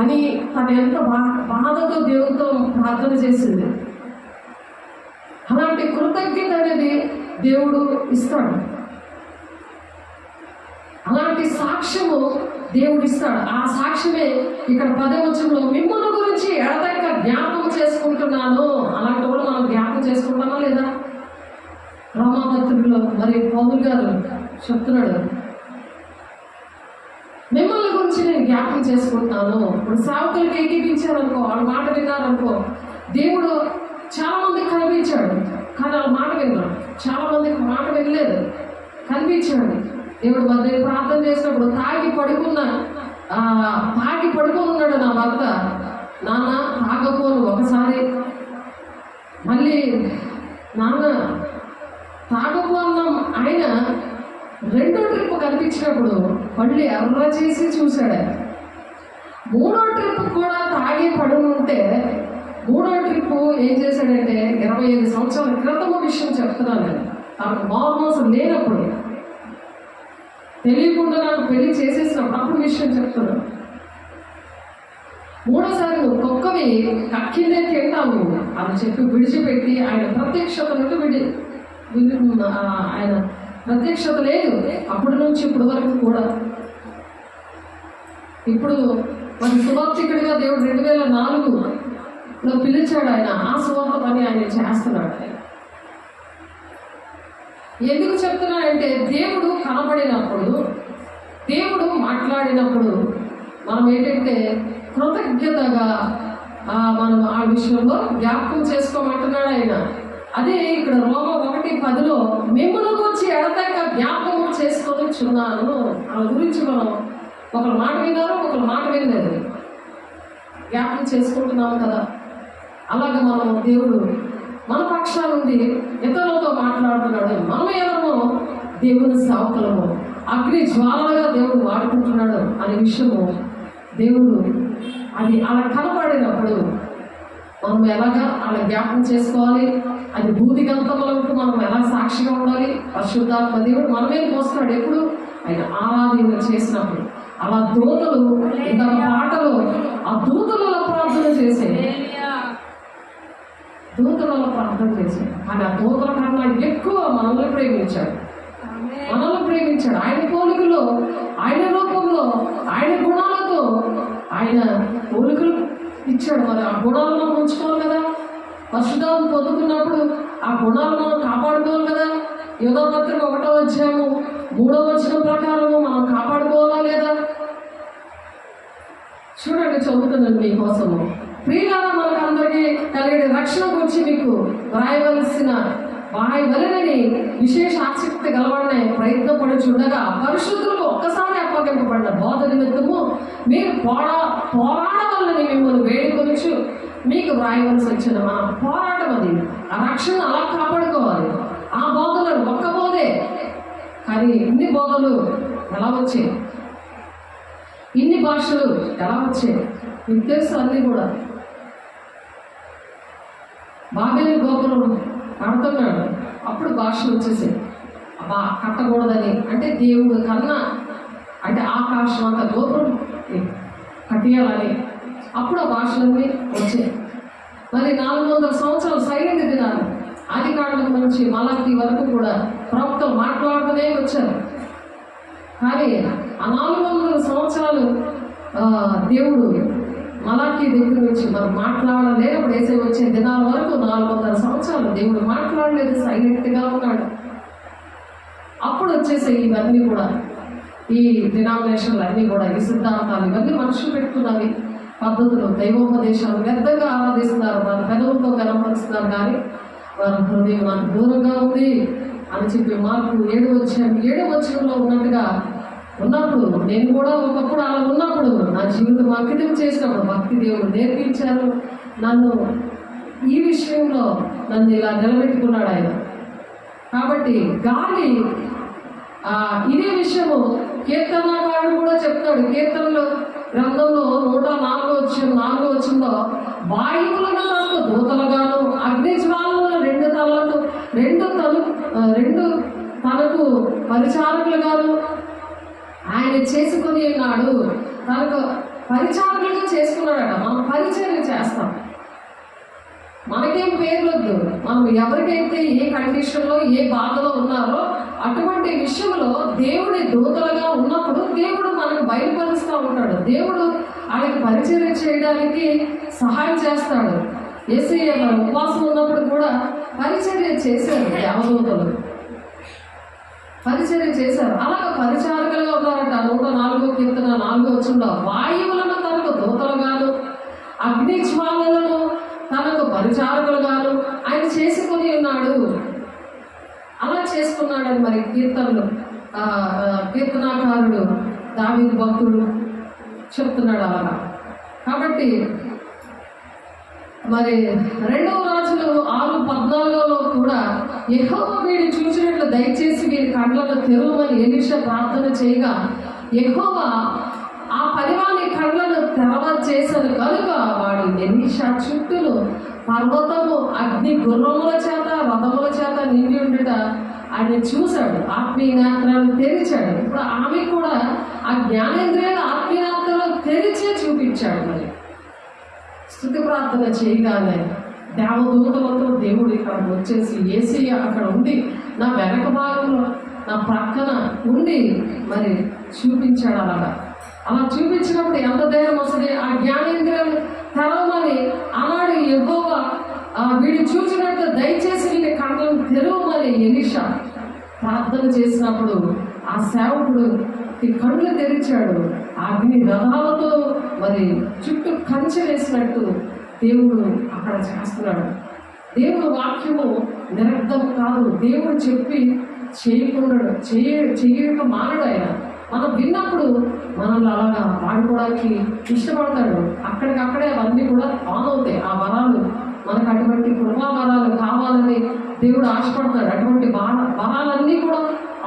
అని తను ఎంత బాధతో దేవుడితో ప్రార్థన చేసింది. అలాంటి కృతజ్ఞత అనేది దేవుడు ఇస్తాడు. అలాంటి సాక్ష్యము దేవుడు ఇస్తాడు. ఆ సాక్ష్యమే ఇక్కడ 10వ వచనంలో మిమ్మల్ని గురించి ఎడతెక్క జ్ఞాపకం చేసుకుంటున్నాను. అలాంటి కూడా మనం జ్ఞాపకం చేసుకుంటామా లేదా? రోమపత్రికలో మరి పౌలు గారు చెప్తున్నాడు, మిమ్మల్ని గురించి నేను జ్ఞాపకం చేసుకుంటున్నాను. ఇప్పుడు సేవకులకి ఏకీపించారనుకో, వాళ్ళ మాట విన్నారనుకో, దేవుడు చాలా మందికి కనిపించాడు కానీ వాళ్ళ మాట విన్నారు. చాలా మందికి మాట వినలేదు, కనిపించాడు దేవుడు. మరి ప్రార్థన చేసినప్పుడు తాగి పడుకున్నాడు నా భర్త. నాన్న తాగపోను ఒకసారి, మళ్ళీ నాన్న తాగపోన్నాం. ఆయన 2వ ట్రిప్ కనిపించినప్పుడు మళ్ళీ ఎర్ర చేసి చూశాడు. 3వ ట్రిప్ కూడా తాగి పడుకుంటే 3వ ట్రిప్ ఏం చేశాడంటే 25 సంవత్సరాల క్రితము విషయం చెప్తున్నాను నేను. నాకు మామూలు లేనప్పుడు తెలియకుండా నాకు పెళ్లి చేసేసినప్పుడు అప్పుడు విషయం చెప్తున్నాను. 3వసారి నువ్వు కుక్కవి కక్కిందే తింటావు అని చెప్పి విడిచిపెట్టి ఆయన ప్రత్యక్షత నుండి ఆయన ప్రత్యక్షత లేదు అప్పటి నుంచి ఇప్పటి వరకు కూడా. ఇప్పుడు మరి సువార్థికుడిగా దేవుడు 2004లో పిలిచాడు. ఆయన ఆ సువార్త పని ఆయన చేస్తున్నాడు. ఎందుకు చెప్తున్నాడంటే దేవుడు కనబడినప్పుడు, దేవుడు మాట్లాడినప్పుడు మనం ఏంటంటే కృతజ్ఞతగా మనం ఆ విషయంలో జ్ఞాపకం చేసుకోమంటున్నాడు ఆయన. అదే ఇక్కడ రోమ 1:10లో మిమ్మల్ని గురించి ఎడతెక్క జ్ఞాపకం చేసుకొనిచున్నాను. ఆ గురించి మనం ఒకరు మాట విన్నారు, ఒకరు మాట వినలేదు, జ్ఞాపకం చేసుకుంటున్నాము కదా. అలాగే మనం దేవుడు మన పక్షాల నుండి ఇతరులతో మాట్లాడుతున్నాడు. మనం ఎవరో దేవుని సేవకులము, అగ్ని జ్వాలగా దేవుడు వాడుకుంటున్నాడు అనే విషయము దేవుడు అది అలా కనపడినప్పుడు మనం ఎలాగా అలా జ్ఞాపకం చేసుకోవాలి. అది భూతిగంతంలో ఉంటూ మనం ఎలా సాక్షిగా ఉండాలి. పరిశుద్ధాత్మ దేవుడు మన మీదకి వస్తున్నాడు ఎప్పుడు ఆయన ఆరాధన చేసినప్పుడు. అలా దూతలు ఇంతక పాటలు ఆ దూతలలో ప్రార్థన చేసే దూతలలో ప్రార్థన చేశాడు. కానీ ఆ దూతల కన్నా ఎక్కువ మనల్ని ప్రేమించాడు. మనల్ని ప్రేమించాడు. ఆయన పోలికలో, ఆయన రూపంలో, ఆయన గుణాలతో ఆయన పోలికలు ఇచ్చాడు. మరి ఆ గుణాలను మనం ఉంచుకోవాలి కదా. పరిశుద్ధాత్మ పొందుకున్నప్పుడు ఆ గుణాలు మనం కాపాడుకోవాలి కదా. యోధపత్రిక 1వ అధ్యాయము 3వ వచనం ప్రకారము మనం కాపాడుకోవాలా లేదా? చూడండి, చదువుతున్నాను మీకోసము. ప్రియులారా, మనకు అందరికీ కలిగే రక్షణ గురించి మీకు వ్రాయవలెనని విశేష ఆసక్తి గలవాడనే ప్రయత్నపడి చూడగా పరిశుద్ధులకు ఒక్కసారి అప్పగింపబడిన బోధ నిమిత్తము మీరు పోరాడవలని మిమ్మల్ని వేడుకొనుచు మీకు వ్రాయవలసి వచ్చిన మన పోరాటం అది. ఆ రక్షణ అలా కాపాడుకోవాలి. ఆ బోధలు ఒక్క బోధే, కానీ ఇన్ని బోధలు ఎలా వచ్చాయి, ఇన్ని భాషలు ఎలా వచ్చాయి మీకు తెలుసు. అన్నీ కూడా బాబేలు గోపురం కడుతున్నాడు, అప్పుడు భాషలు వచ్చేసాయి. అబ్బా కట్టకూడదని, అంటే దేవుడు కన్నా, అంటే ఆకాశం అంత గోపురం కట్టియాలని, అప్పుడు ఆ భాషలన్నీ వచ్చాయి. మరి 400 సంవత్సరాలు సైలెంట్ దినాలు, ఆది కాండం నుంచి మలాకి వరకు కూడా ప్రవక్తలు మాట్లాడుతూనే వచ్చారు. కానీ ఆ 400 సంవత్సరాలు దేవుడు మలాకి దగ్గర నుంచి మనం మాట్లాడలేనప్పుడు వేసే వచ్చే దినాల వరకు 400 సంవత్సరాలు దేవుడు మాట్లాడలేదు, సైలెంట్గా ఉన్నాడు. అప్పుడు వచ్చేసే ఇవన్నీ కూడా, ఈ డినామినేషన్లు అన్నీ కూడా, ఈ సిద్ధాంతాలు ఇవన్నీ మనుషులు పెట్టుకున్నవి పద్ధతులు, దైవోపదేశాలు వ్యర్థంగా ఆరాధిస్తున్నారు. వారి పెదవులతో కనపరుస్తున్నారు, కానీ వారి హృదయం నాకు దూరంగా ఉంది అని చెప్పి మార్పు 7వ వచనంలో ఉన్నట్టుగా ఉన్నప్పుడు, నేను కూడా ఒకప్పుడు అలా ఉన్నప్పుడు నా జీవితం అంకితం చేసినప్పుడు భక్తి దేవుడు నేర్పించారు. నన్ను ఈ విషయంలో నన్ను ఇలా నిలబెట్టుకున్నాడు ఆయన. కాబట్టి గాలి ఇదే విషయము కీర్తనకారుడు కూడా చెప్తాడు. కీర్తనలో గ్రంథంలో 104వ వచనంలో వాయువులను తనకు దూతలుగాను అగ్ని జ్వాలలను రెండు తనకు పరిచారకులుగాను ఆయన చేసుకుని ఉన్నాడు. తనకు పరిచారకులుగా చేసుకున్నాడట. మనం పరిచర్య చేస్తాం, మనకేం పేర్లొద్దు. మనం ఎవరికైతే ఏ కండిషన్లో ఏ బాధలో ఉన్నారో అటువంటి విషయంలో దేవుడి దూతలుగా ఉన్నప్పుడు దేవుడు మనకు బయలుపరుస్తూ ఉంటాడు. దేవుడు ఆయనకు పరిచర్య చేయడానికి సహాయం చేస్తాడు. యేసయ్య మన ఉపవాసం ఉన్నప్పుడు కూడా పరిచర్య చేశారు, దేవదూతలు పరిచర్య చేశారు. అలాగే పరిచారకులుగా ఉన్నారట. 104వ కీర్తన 4వ వచనంలో వాయువులను తనకు దూతలుగాను అగ్ని జ్వాలలను తనకు పరిచారకులుగాను ఆయన చేసుకుని ఉన్నాడు. అలా చేసుకున్నాడని మరి కీర్తనాకారుడు దావీదు భక్తుడు చెప్తున్నాడు అలాగా. కాబట్టి మరి 2వ రాజులు 6:14లో కూడా యెహోవా వీడిని చూసినట్లు దయచేసి వీరి కళ్ళను తెరవమని ఎలీషా ప్రార్థన చేయగా యెహోవా ఆ పనివాని కళ్ళను తెరవచేశాను కనుక వాడు ఎలీషా చుట్టూను పర్వతము అగ్ని గుర్రముల చేత రథముల చేత నిండి ఉండుట ఆయన చూశాడు. ఆత్మీయ నేత్రాలు తెరిచాడు. ఇప్పుడు ఆమె కూడా ఆ జ్ఞానేంద్రియాలు ఆత్మీయ నేత్రాలు తెరిచే చూపించాడు. మరి స్తుతి ప్రార్థన చేయగానే దేవదూతలతో దేవుడు ఇక్కడ వచ్చేసి యేసయ్య అక్కడ ఉండి నా వెనక భాగంలో నా ప్రక్కన ఉండి మరి చూపించాడు. అలా చూపించినప్పుడు ఎంత ధైర్యం వస్తుంది. ఆ జ్ఞానేంద్రియాలు తెరవమని అన్నాడు యెహోవా. వీడు చూసినట్టు దయచేసి వీడి కళ్ళను తెరవమని ఎలీషా ప్రార్థన చేసినప్పుడు ఆ సేవకుడు కళ్ళు తెరిచాడు. అగ్ని రథాలతో మరి చుట్టూ కంచె వేసినట్టు దేవుడు అక్కడ చేస్తున్నాడు. దేవుడు వాక్యము నిరర్థం కాదు. దేవుడు చెప్పి చేయక మానడు ఆయన. మనం విన్నప్పుడు మనల్ని అలాగా వాడుకోవడానికి ఇష్టపడతాడు. అక్కడికక్కడే అవన్నీ కూడా ఆన్ అవుతాయి. ఆ వరాలు మనకు అటువంటి కృపా వరాలు కావాలని దేవుడు ఆశపడతాడు. అటువంటి వరాలన్నీ కూడా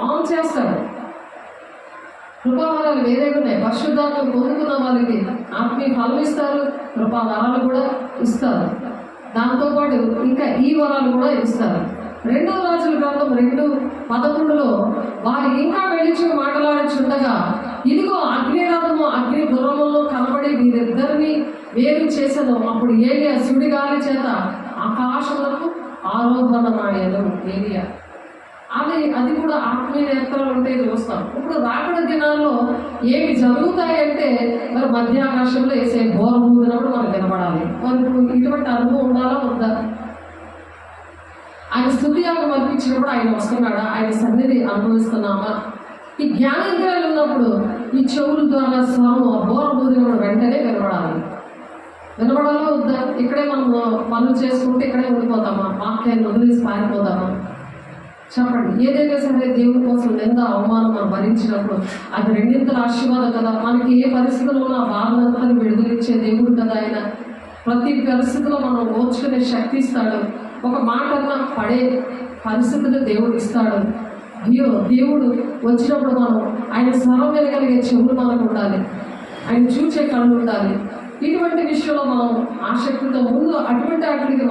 ఆన్ చేస్తాడు. కృపా వరాలు వేరే ఉన్నాయి. పరిశుద్ధాత్మ పొందుకున్న వాళ్ళకి ఆత్మీయ ఫలం ఇస్తారు, కృపా వరాలు కూడా ఇస్తారు. దాంతోపాటు ఇంకా ఈ వరాలు కూడా ఇస్తారు. 2వ రాజుల గ్రంథం 2:11లో వారు ఇంకా వెలిచి మాట్లాడుచుండగా ఇదిగో అగ్నిరథము అగ్ని గుర్రములో కనబడి వీరిద్దరిని వేరు చేసను. అప్పుడు ఏలియా సుడిగాలి చేత ఆకాశములకు ఆరోహణమాయను. ఏలియా అది కూడా ఆత్మీయ నేత్రాలు ఉంటే చూస్తాం. ఇప్పుడు రాకడ దినాల్లో ఏమి జరుగుతాయంటే మరి మధ్యాకాశంలో వేసే బోర ఊదినప్పుడు మనకు వినపడాలి. మరి ఇప్పుడు ఇటువంటి అనుభవం ఉండాలా వద్దా? ఆయన స్తుతియాగం అర్పించినప్పుడు ఆయన వస్తున్నాడా? ఆయన సన్నిధి అనుభవిస్తున్నామా? ఈ జ్ఞానేంద్రియాలు ఉన్నప్పుడు ఈ చెవుల ద్వారా స్వరం బోర ఊదినప్పుడు వెంటనే వినపడాలా వద్దా? ఇక్కడే మనం పనులు చేసుకుంటే ఇక్కడే ఉండిపోతామా? వాక్యాన్ని వదిలేసి పారిపోతామా? చెప్పండి. ఏదైనా సరే దేవుడి కోసం నింద అవమానం మనం భరించినప్పుడు అది రెండింతల ఆశీర్వాదం కదా. మనకి ఏ పరిస్థితుల్లో ఉన్న బాధనంతా విడుదలిచ్చే దేవుడు కదా ఆయన. ప్రతి పరిస్థితిలో మనం ఓర్చుకునే శక్తి ఇస్తాడు. ఒక మాట అన్నా పడే పరిస్థితులు దేవుడు ఇస్తాడు. అయ్యో దేవుడు వచ్చినప్పుడు మనం ఆయన స్వరం వినగలిగే చెవులు మనకు ఉండాలి, ఆయన చూచే కళ్ళు ఉండాలి. ఇటువంటి విషయంలో మనం ఆసక్తితో ముందు అటువంటి వాటికి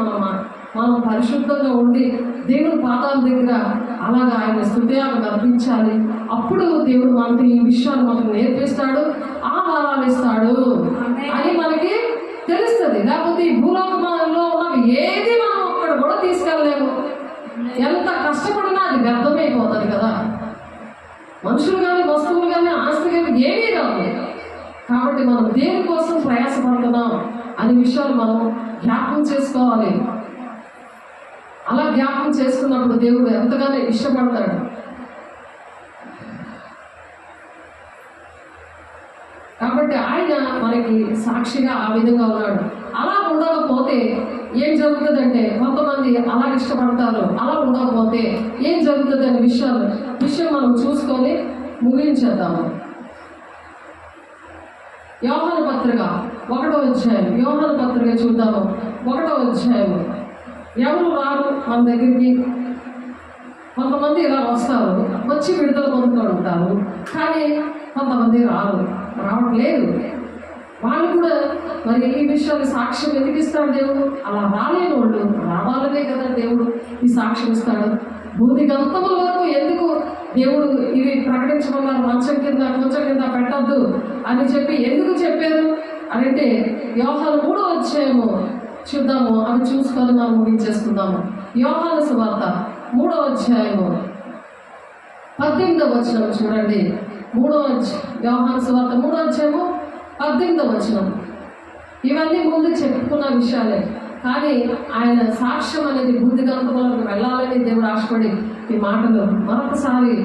మనం పరిశుద్ధంగా ఉండి దేవుని పాదాల దగ్గర అలాగా ఆయన స్తుతియాగం అర్పించాలి. అప్పుడు దేవుడు మనకి ఈ విషయాలు మనకు నేర్పిస్తాడు, ఆ వరాలు ఇస్తాడు అని మనకి తెలుస్తుంది. లేకపోతే ఈ భూలోకంలో ఉన్నవి ఏది మనం అక్కడ కూడా తీసుకెళ్ళలేము. ఎంత కష్టపడినా అది వ్యర్థమైపోతుంది కదా. మనుషులు కానీ వస్తువులు కానీ ఆస్తి కానీ ఏమీ కాదు. కాబట్టి మనం దేని కోసం ప్రయాసపడుతున్నాం అనే విషయాలు మనం జ్ఞాపకం చేసుకోవాలి. అలా జ్ఞాపకం చేసుకున్నప్పుడు దేవుడు ఎంతగానో ఇష్టపడతాడు. కాబట్టి ఆయన మనకి సాక్షిగా ఆ విధంగా ఉన్నాడు. అలా ఉండకపోతే ఏం జరుగుతుందంటే కొంతమంది అలా ఇష్టపడతారు. అలా ఉండకపోతే ఏం జరుగుతుంది అనే విషయం మనం చూసుకొని ముగించేద్దాము. యోహాను పత్రిక 1వ అధ్యాయం. యోహాను పత్రిక చూద్దాము. 1వ అధ్యాయం. ఎవరు రారు మన దగ్గరికి? కొంతమంది ఇలా వస్తారు, వచ్చి విడుదల పొందుతూ ఉంటారు. కానీ కొంతమంది రావట్లేదు. వాళ్ళు కూడా మరి ఈ విషయాన్ని సాక్ష్యం ఎందుకు ఇస్తాడు దేవుడు? అలా రాలేని వాళ్ళు రావాలనే కదా దేవుడు ఈ సాక్ష్యం ఇస్తాడు. భూమి గంతముల వరకు ఎందుకు దేవుడు ఇవి ప్రకటించమన్నారు? మంచం కింద కొంచెం కింద పెట్టద్దు అని చెప్పి ఎందుకు చెప్పారు అంటే యోహాను 3వ అధ్యాయము చూద్దాము. అవి చూసుకొని మనం ముగించేసుకుందాము. యోహాను సువార్త 3వ అధ్యాయము 18వ వచనం చూడండి. యోహాను సువార్త 3వ అధ్యాయము 18వ వచనం. ఇవన్నీ ముందు చెప్పుకున్న విషయాలే, కానీ ఆయన సాక్ష్యం అనేది బుద్ధిగంతములకు వెళ్ళాలని దేవుడు ఆశపడి ఈ మాటలు మరొకసారి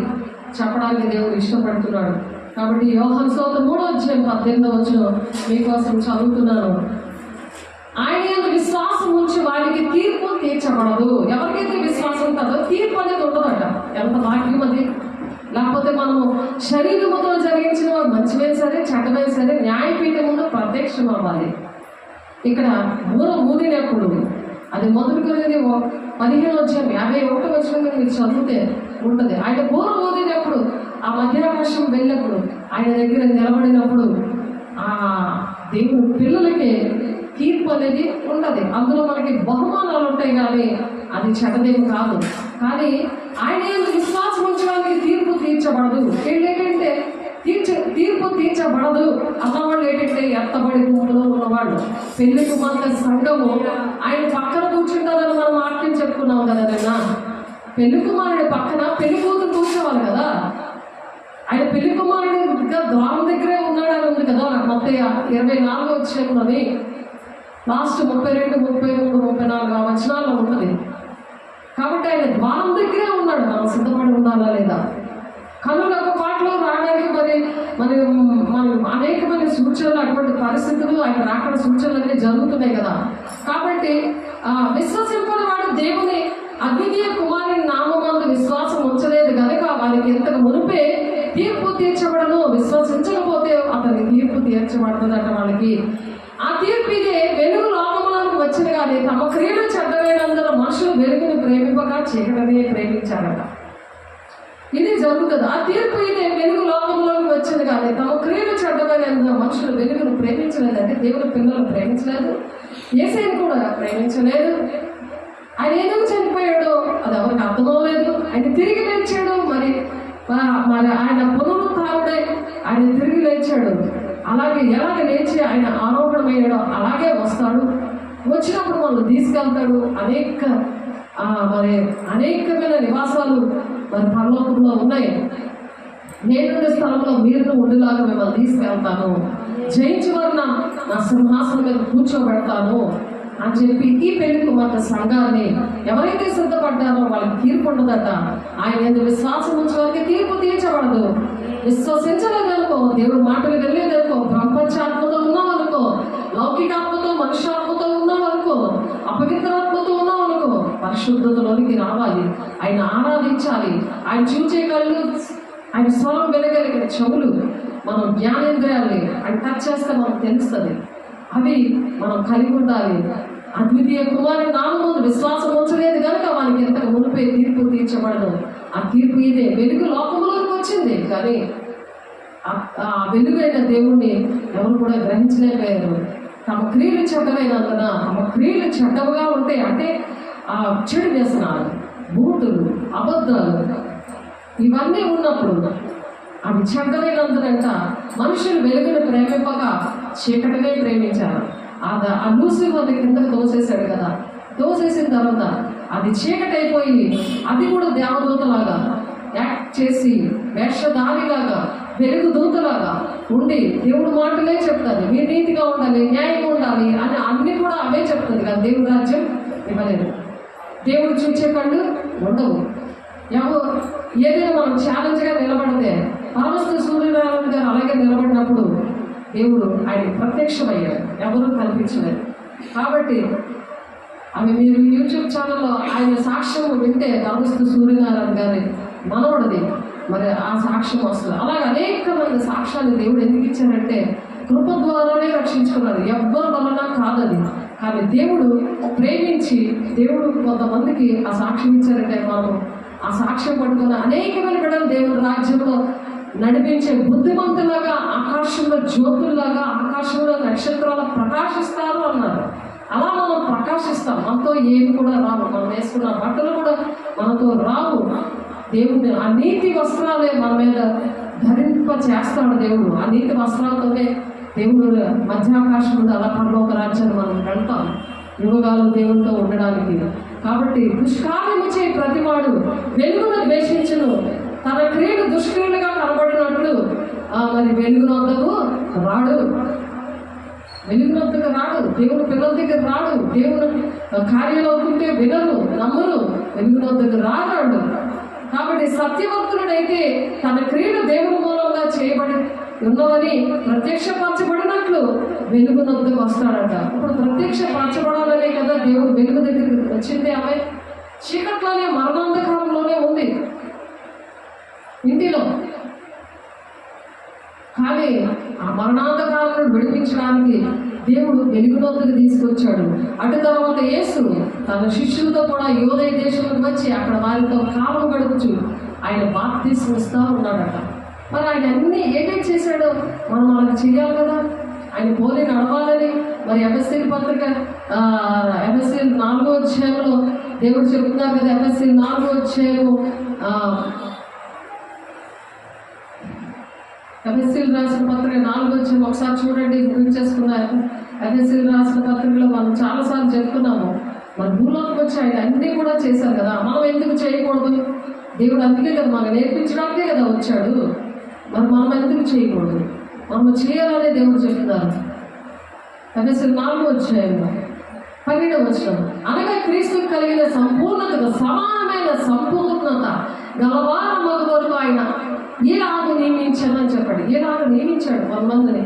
చెప్పడానికి దేవుడు ఇష్టపడుతున్నాడు. కాబట్టి యోహాను సువార్త 3వ అధ్యాయం 18వ వచనం మీకోసం చదువుతున్నాను. ఆయన యందు విశ్వాసం ఉంచి వారికి తీర్పు తీర్చబడదు. ఎవరికైతే విశ్వాసం ఉంటుందో తీర్పు అనేది ఉండదట. ఎంత భాగ్యం అది! లేకపోతే మనము శరీరముతో జరిగించిన మంచివే సరే చెడ్డవే సరే న్యాయపీఠం ముందు ప్రత్యక్షం అవ్వాలి. ఇక్కడ ఊదినప్పుడు అది మొదలుకొనేది 15వ అధ్యాయం 51వ వచనం మీరు చదివితే ఉంటుంది. ఆయన ఊదినప్పుడు ఆ మధ్యాకాశం వెళ్ళినప్పుడు ఆయన దగ్గర నిలబడినప్పుడు ఆ దేవుడు పిల్లలకి తీర్పు అనేది ఉండదు. అందులో మనకి బహుమానాలు ఉంటాయి, కానీ అది చెడ్డదేం కాదు. కానీ ఆయన విశ్వాసం ఉంచడానికి తీర్పు తీర్చబడదు. ఏంటంటే తీర్పు తీర్చబడదు అన్నవాళ్ళు ఏంటంటే ఎత్తబడి గుంపులో ఉన్నవాళ్ళు. పెళ్లి కుమార్తె సంఘము ఆయన పక్కన కూర్చుంటారని మనం వాక్యం చెప్పుకున్నాం కదా నిన్న. పెళ్లి కుమారుడి పక్కన పెళ్లి కూతురు కూర్చోవాలి కదా. ఆయన పెళ్లి కుమారుడు ద్వారం దగ్గరే ఉన్నాడని ఉంది కదా. మత్తయి 24వ అధ్యాయంలోని లాస్ట్ 32, 33, 34 వచనాల్లో ఉన్నది. కాబట్టి ఆయన ద్వారం దగ్గరే ఉన్నాడు. మనం సిద్ధపడి ఉండాలా లేదా? కనులకు పాటలో రావడానికి మనం అనేకమైన సూచనలు, అటువంటి పరిస్థితులు, ఆయన రాకడ సూచనలు అన్నీ జరుగుతున్నాయి కదా. కాబట్టి విశ్వసింపని వాడు దేవుని అద్వితీయ కుమారుని నామమందు విశ్వాసం ఉంచలేదు కనుక వారికి ఇంతకు మునిపే తీర్పు తీర్చబడను. విశ్వసించకపోతే అతనికి తీర్పు తీర్చబడుతుందట వాళ్ళకి. ఆ తీర్పు ఇదే: వెలుగు లోకములకు వచ్చింది కానీ తమ క్రియలు చెడ్డమైనందున మనుషులు వెలుగును ప్రేమింపక చీకటినే ప్రేమించారట. ఇది జరుగుతుంది. ఆ తీర్పు ఇదే: వెలుగు లోకంలోకి వచ్చింది కానీ తమ క్రియలు చెడ్డమైనందున మనుషులు వెలుగును ప్రేమించలేదు. అంటే దేవుని పిల్లలు ప్రేమించలేదు, యేసుని కూడా ప్రేమించలేదు. ఆయన ఎందుకు చనిపోయాడో అది ఎవరికి అర్థమవలేదు. ఆయన తిరిగి లేచాడు, మరి మరి ఆయన పునరుత్థానుడై ఆయన తిరిగి లేచాడు. అలాగే ఎలాగ లేచి ఆయన ఆరోపణమయ్యాడో అలాగే వస్తాడు. వచ్చినప్పుడు మనం తీసుకెళ్తాడు. అనేకమైన నివాసాలు మరి పరలోకంలో ఉన్నాయి. నేనుండే స్థలంలో మీరు ఉండేలాగా మిమ్మల్ని తీసుకెళ్తాను, జయించి వారు నా సింహాసనం మీద కూర్చోబెడతాను అని చెప్పి ఈ పెళ్లి కుమార్తె సంఘాన్ని ఎవరైతే సిద్ధపడ్డారో వాళ్ళకి తీర్పు ఉండదట. ఆయన ఎందుకు విశ్వాసం ఉంచే వారికి తీర్పు తీర్చబడదు. విశ్వసించలేదనుకో, దేవుడు మాటలు వెళ్ళలేదనుకో, ప్రపంచాత్మతో ఉన్నామనుకో, లౌకికాత్మతో మనుష్యాత్మతో ఉన్నామనుకో, అపవిత్రాత్మతో ఉన్నామనుకో, పరిశుద్ధతలోనికి రావాలి. ఆయన ఆరాధించాలి. ఆయన చూచే కళ్ళు, ఆయన స్వరం వినగలిగిన చెవులు, మనం జ్ఞానేంద్రియాలు ఆయన టచ్ చేస్తే మనకు తెలుస్తుంది. అవి మనం కలిగి ఉండాలి. అద్వితీయ కుమారుని నామముందు విశ్వాసం ఉంచలేదు కనుక వానికి ఎంత మునిపే తీర్పు తీర్చబడదు. ఆ తీర్పు ఇదే. వెలుగు లోకంలోకి వచ్చింది, కానీ ఆ వెలుగైన దేవుణ్ణి ఎవరు కూడా గ్రహించలేకపోయారు. తమ క్రియలు చెడ్డమైనందున, తమ క్రియలు చెడ్డవుగా ఉంటే, అంటే ఆ చెడు వ్యసనాలు, బూటులు, అబద్ధాలు ఇవన్నీ ఉన్నప్పుడు అవి చెడ్డమైనందునంట మనుషులు వెలుగును ప్రేమింపక చీకటినే ప్రేమించారు. ఆ లూసిఫర్ కిందకు తోసేశాడు కదా. తోసేసిన తర్వాత అది చీకటి అయిపోయి అది కూడా దేవదూతలాగా యాక్ట్ చేసి వేషధారిలాగా వెలుగు దూతలాగా ఉండి దేవుడు మాటలే చెప్తాది. మీరు నీతిగా ఉండాలి, న్యాయంగా ఉండాలి అని అన్ని కూడా అవే చెప్తుంది కదా. దేవుడు రాజ్యం ఇవ్వలేదు. దేవుడు చూచే కళ్ళు ఉండవు. ఏదైనా మనం ఛాలెంజ్గా నిలబడితే పరమస్తు సూర్యనారాయణ గారు అలాగే నిలబడినప్పుడు దేవుడు ఆయన ప్రత్యక్షమయ్యాడు, ఎవరూ కనిపించలేదు. కాబట్టి అవి మీరు యూట్యూబ్ ఛానల్లో ఆయన సాక్ష్యం వింటే పరమస్తు సూర్యనారాయణ గారి మనవడిది మరి ఆ సాక్ష్యం వస్తుంది. అలాగే అనేక మంది సాక్ష్యాన్ని దేవుడు ఎందుకు ఇచ్చారంటే కృప ద్వారానే రక్షించుకున్నారు. ఎవ్వరి వలన కాదది. కానీ దేవుడు ప్రేమించి దేవుడు కొంతమందికి ఆ సాక్ష్యం ఇచ్చారంటే మనం ఆ సాక్ష్యం పట్టుకున్న అనేకమైన బిడ్డలు దేవుడి రాజ్యంలో నడిపించే బుద్ధిమంతులాగా, ఆకాశంలో జ్యోతుల్లాగా, ఆకాశంలో నక్షత్రాలు ప్రకాశిస్తారు అన్నారు. అలా మనం ప్రకాశిస్తాం. మనతో ఏమి కూడా రావు, మనం వేసుకున్న బట్టలు కూడా మనతో రావు. దేవుడు ఆ నీతి వస్త్రాలే మన మీద ధరింప చేస్తాడు. దేవుడు ఆ నీతి వస్త్రాలతోనే దేవుడు మధ్యాకాశంలో అలా పరలోక రాజ్యాన్ని మనం వెళ్తాం యువగాలు దేవుడితో ఉండడానికి. కాబట్టి దుష్కార్యము చే ప్రతివాడు వెలుగును ద్వేషించును, తన క్రియలు దుష్క్రియలుగా కనబడినట్లు మరి వెలుగునొద్దకు రాడు. వెలుగునొద్దకు రాడు. దేవుని పిల్లల దగ్గర రాడు. దేవుని కార్యాలు అవుతుంటే వినరు, నమ్మరు, వెలుగునొద్దకు రాడు. కాబట్టి సత్యవంతుడైతే తన క్రియలు దేవుని మూలంగా చేయబడి ఉన్నవని ప్రత్యక్షపరచబడినట్లు వెలుగునొద్దకు వస్తాడట. ఇప్పుడు ప్రత్యక్షపరచబడాలనే కదా దేవుడు వెలుగు దగ్గరికి వచ్చింది. ఆమె చీకట్లోనే మరణాంధకారంలోనే ఉంది ఇంటిలో. కానీ ఆ మరణాంధకాలను విడిపించడానికి దేవుడు వెలుగునొద్దకు తీసుకొచ్చాడు. అటు తర్వాత యేసు తన శిష్యులతో కూడా యోదయ దేశంలోకి వచ్చి అక్కడ వారితో కాలం గడుపుచు ఆయన బాప్తిస్మం ఇస్తా ఉన్నాడట. మరి ఆయన అన్ని ఏటేట్ చేశాడో మనం వాళ్ళకి చేయాలి కదా. ఆయన పోలి నడవాలని మరి ఎఫ్ఎస్సీ పత్రిక ఎఫ్ఎస్సీ 4వ అధ్యాయంలో దేవుడు చెప్తున్నారు కదా. ఎఫ్ఎస్సీ 4వ అధ్యాయము ఎఫ్ఎస్సీలు రాసిన పత్రిక 4వ అధ్యాయం ఒకసారి చూడండి. గురించి చేసుకున్నారు. ఎఫ్ఎస్సీలు రాసిన పత్రికలో మనం చాలాసార్లు చెప్తున్నాము. మన భూలోకి వచ్చి ఆయన అన్నీ కూడా చేశారు కదా. మనం ఎందుకు చేయకూడదు? దేవుడు అందుకే కదా మనం నేర్పించడానికే కదా వచ్చాడు. మరి మనం ఎందుకు చేయకూడదు? మనం చేయాలనే దేవుడు చెప్తున్నారు. ఎఫెసీయులు 4వ అధ్యాయంలో 12వ వచనం, అనగా క్రీస్తుకు కలిగిన సంపూర్ణతకు సమానమైన సంపూర్ణత గలవారం వరకు ఆయన ఈలాగ నియమించానని చెప్పండి. ఈలాగ నియమించాడు కొంతమందిని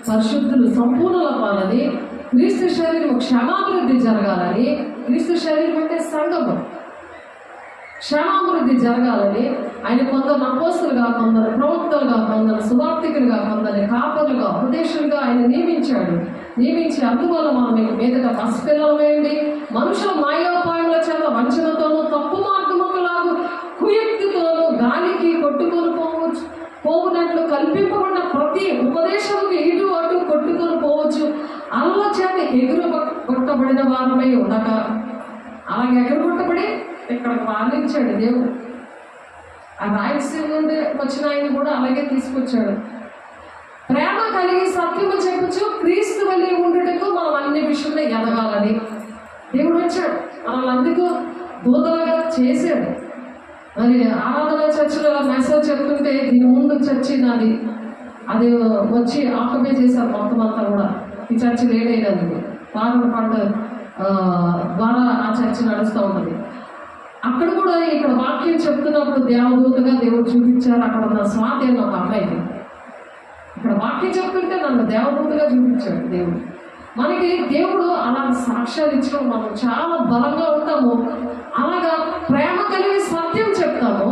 పరిశుద్ధులు సంపూర్ణలవ్వాలని, క్రీస్తు శరీరం క్షమాభివృద్ధి జరగాలని. క్రీస్తు శరీరం అంటే సంఘము. క్షమాభివృద్ధి జరగాలని ఆయన కొందరు అపోస్తులుగా, కొందరు ప్రవక్తలుగా, కొందరు సువార్తికులుగా, కొందరు కాపరులుగా, ఉపదేశులుగా ఆయన నియమించి అందువల్ల మనం మీకు మీదట పసిపిల్లలమేయండి, మనుషుల మాయోపాయముల చేత వంచనతోనూ తప్పు మార్గములాగు కుయుక్తితోనూ గాలికి కొట్టుకొని పోవునట్లు కల్పింపబడిన ప్రతి ఉపదేశముకి ఇటు అటు కొట్టుకొని పోవచ్చు. అల్ల చేత ఎగురగొట్టబడిన వారమై ఉండక, అలాగే ఎగురగొట్టబడి ఇక్కడ పాలించాడు దేవుడు. ఆ రాయలసీమ నుండి వచ్చిన ఆయన కూడా అలాగే తీసుకొచ్చాడు. ప్రేమ కలిగి సత్యము చెప్పచ్చు క్రీస్తు వల్లే ఉండటకు మనం అన్ని విషయంలో ఎదగాలని దేవుడు వచ్చాడు. మనల్ని అందుకు దూతలుగా చేశాడు. మరి ఆరాధన చర్చిలో మెసేజ్ చెప్తుంటే దీని ముందు చర్చి నాది, అది వచ్చి ఆక్యుపై చేశారు మొత్తం అంతా కూడా. ఈ చర్చి లేడైనది పాటల పాట ద్వారా ఆ చర్చి నడుస్తూ ఉంటుంది. అక్కడ కూడా ఇక్కడ వాక్యం చెప్తున్నప్పుడు దేవదూతగా దేవుడు చూపించారు. అక్కడ ఉన్న స్వాతి అని ఒక అమ్మాయిని ఇక్కడ వాక్యం చెప్తుంటే నన్ను దేవదూతగా చూపించాడు దేవుడు. మనకి దేవుడు అలా సాక్ష్యాలు ఇచ్చడం మనం చాలా బలంగా ఉంటాము. అలాగా ప్రేమ కలిగి సత్యం చెప్తాము.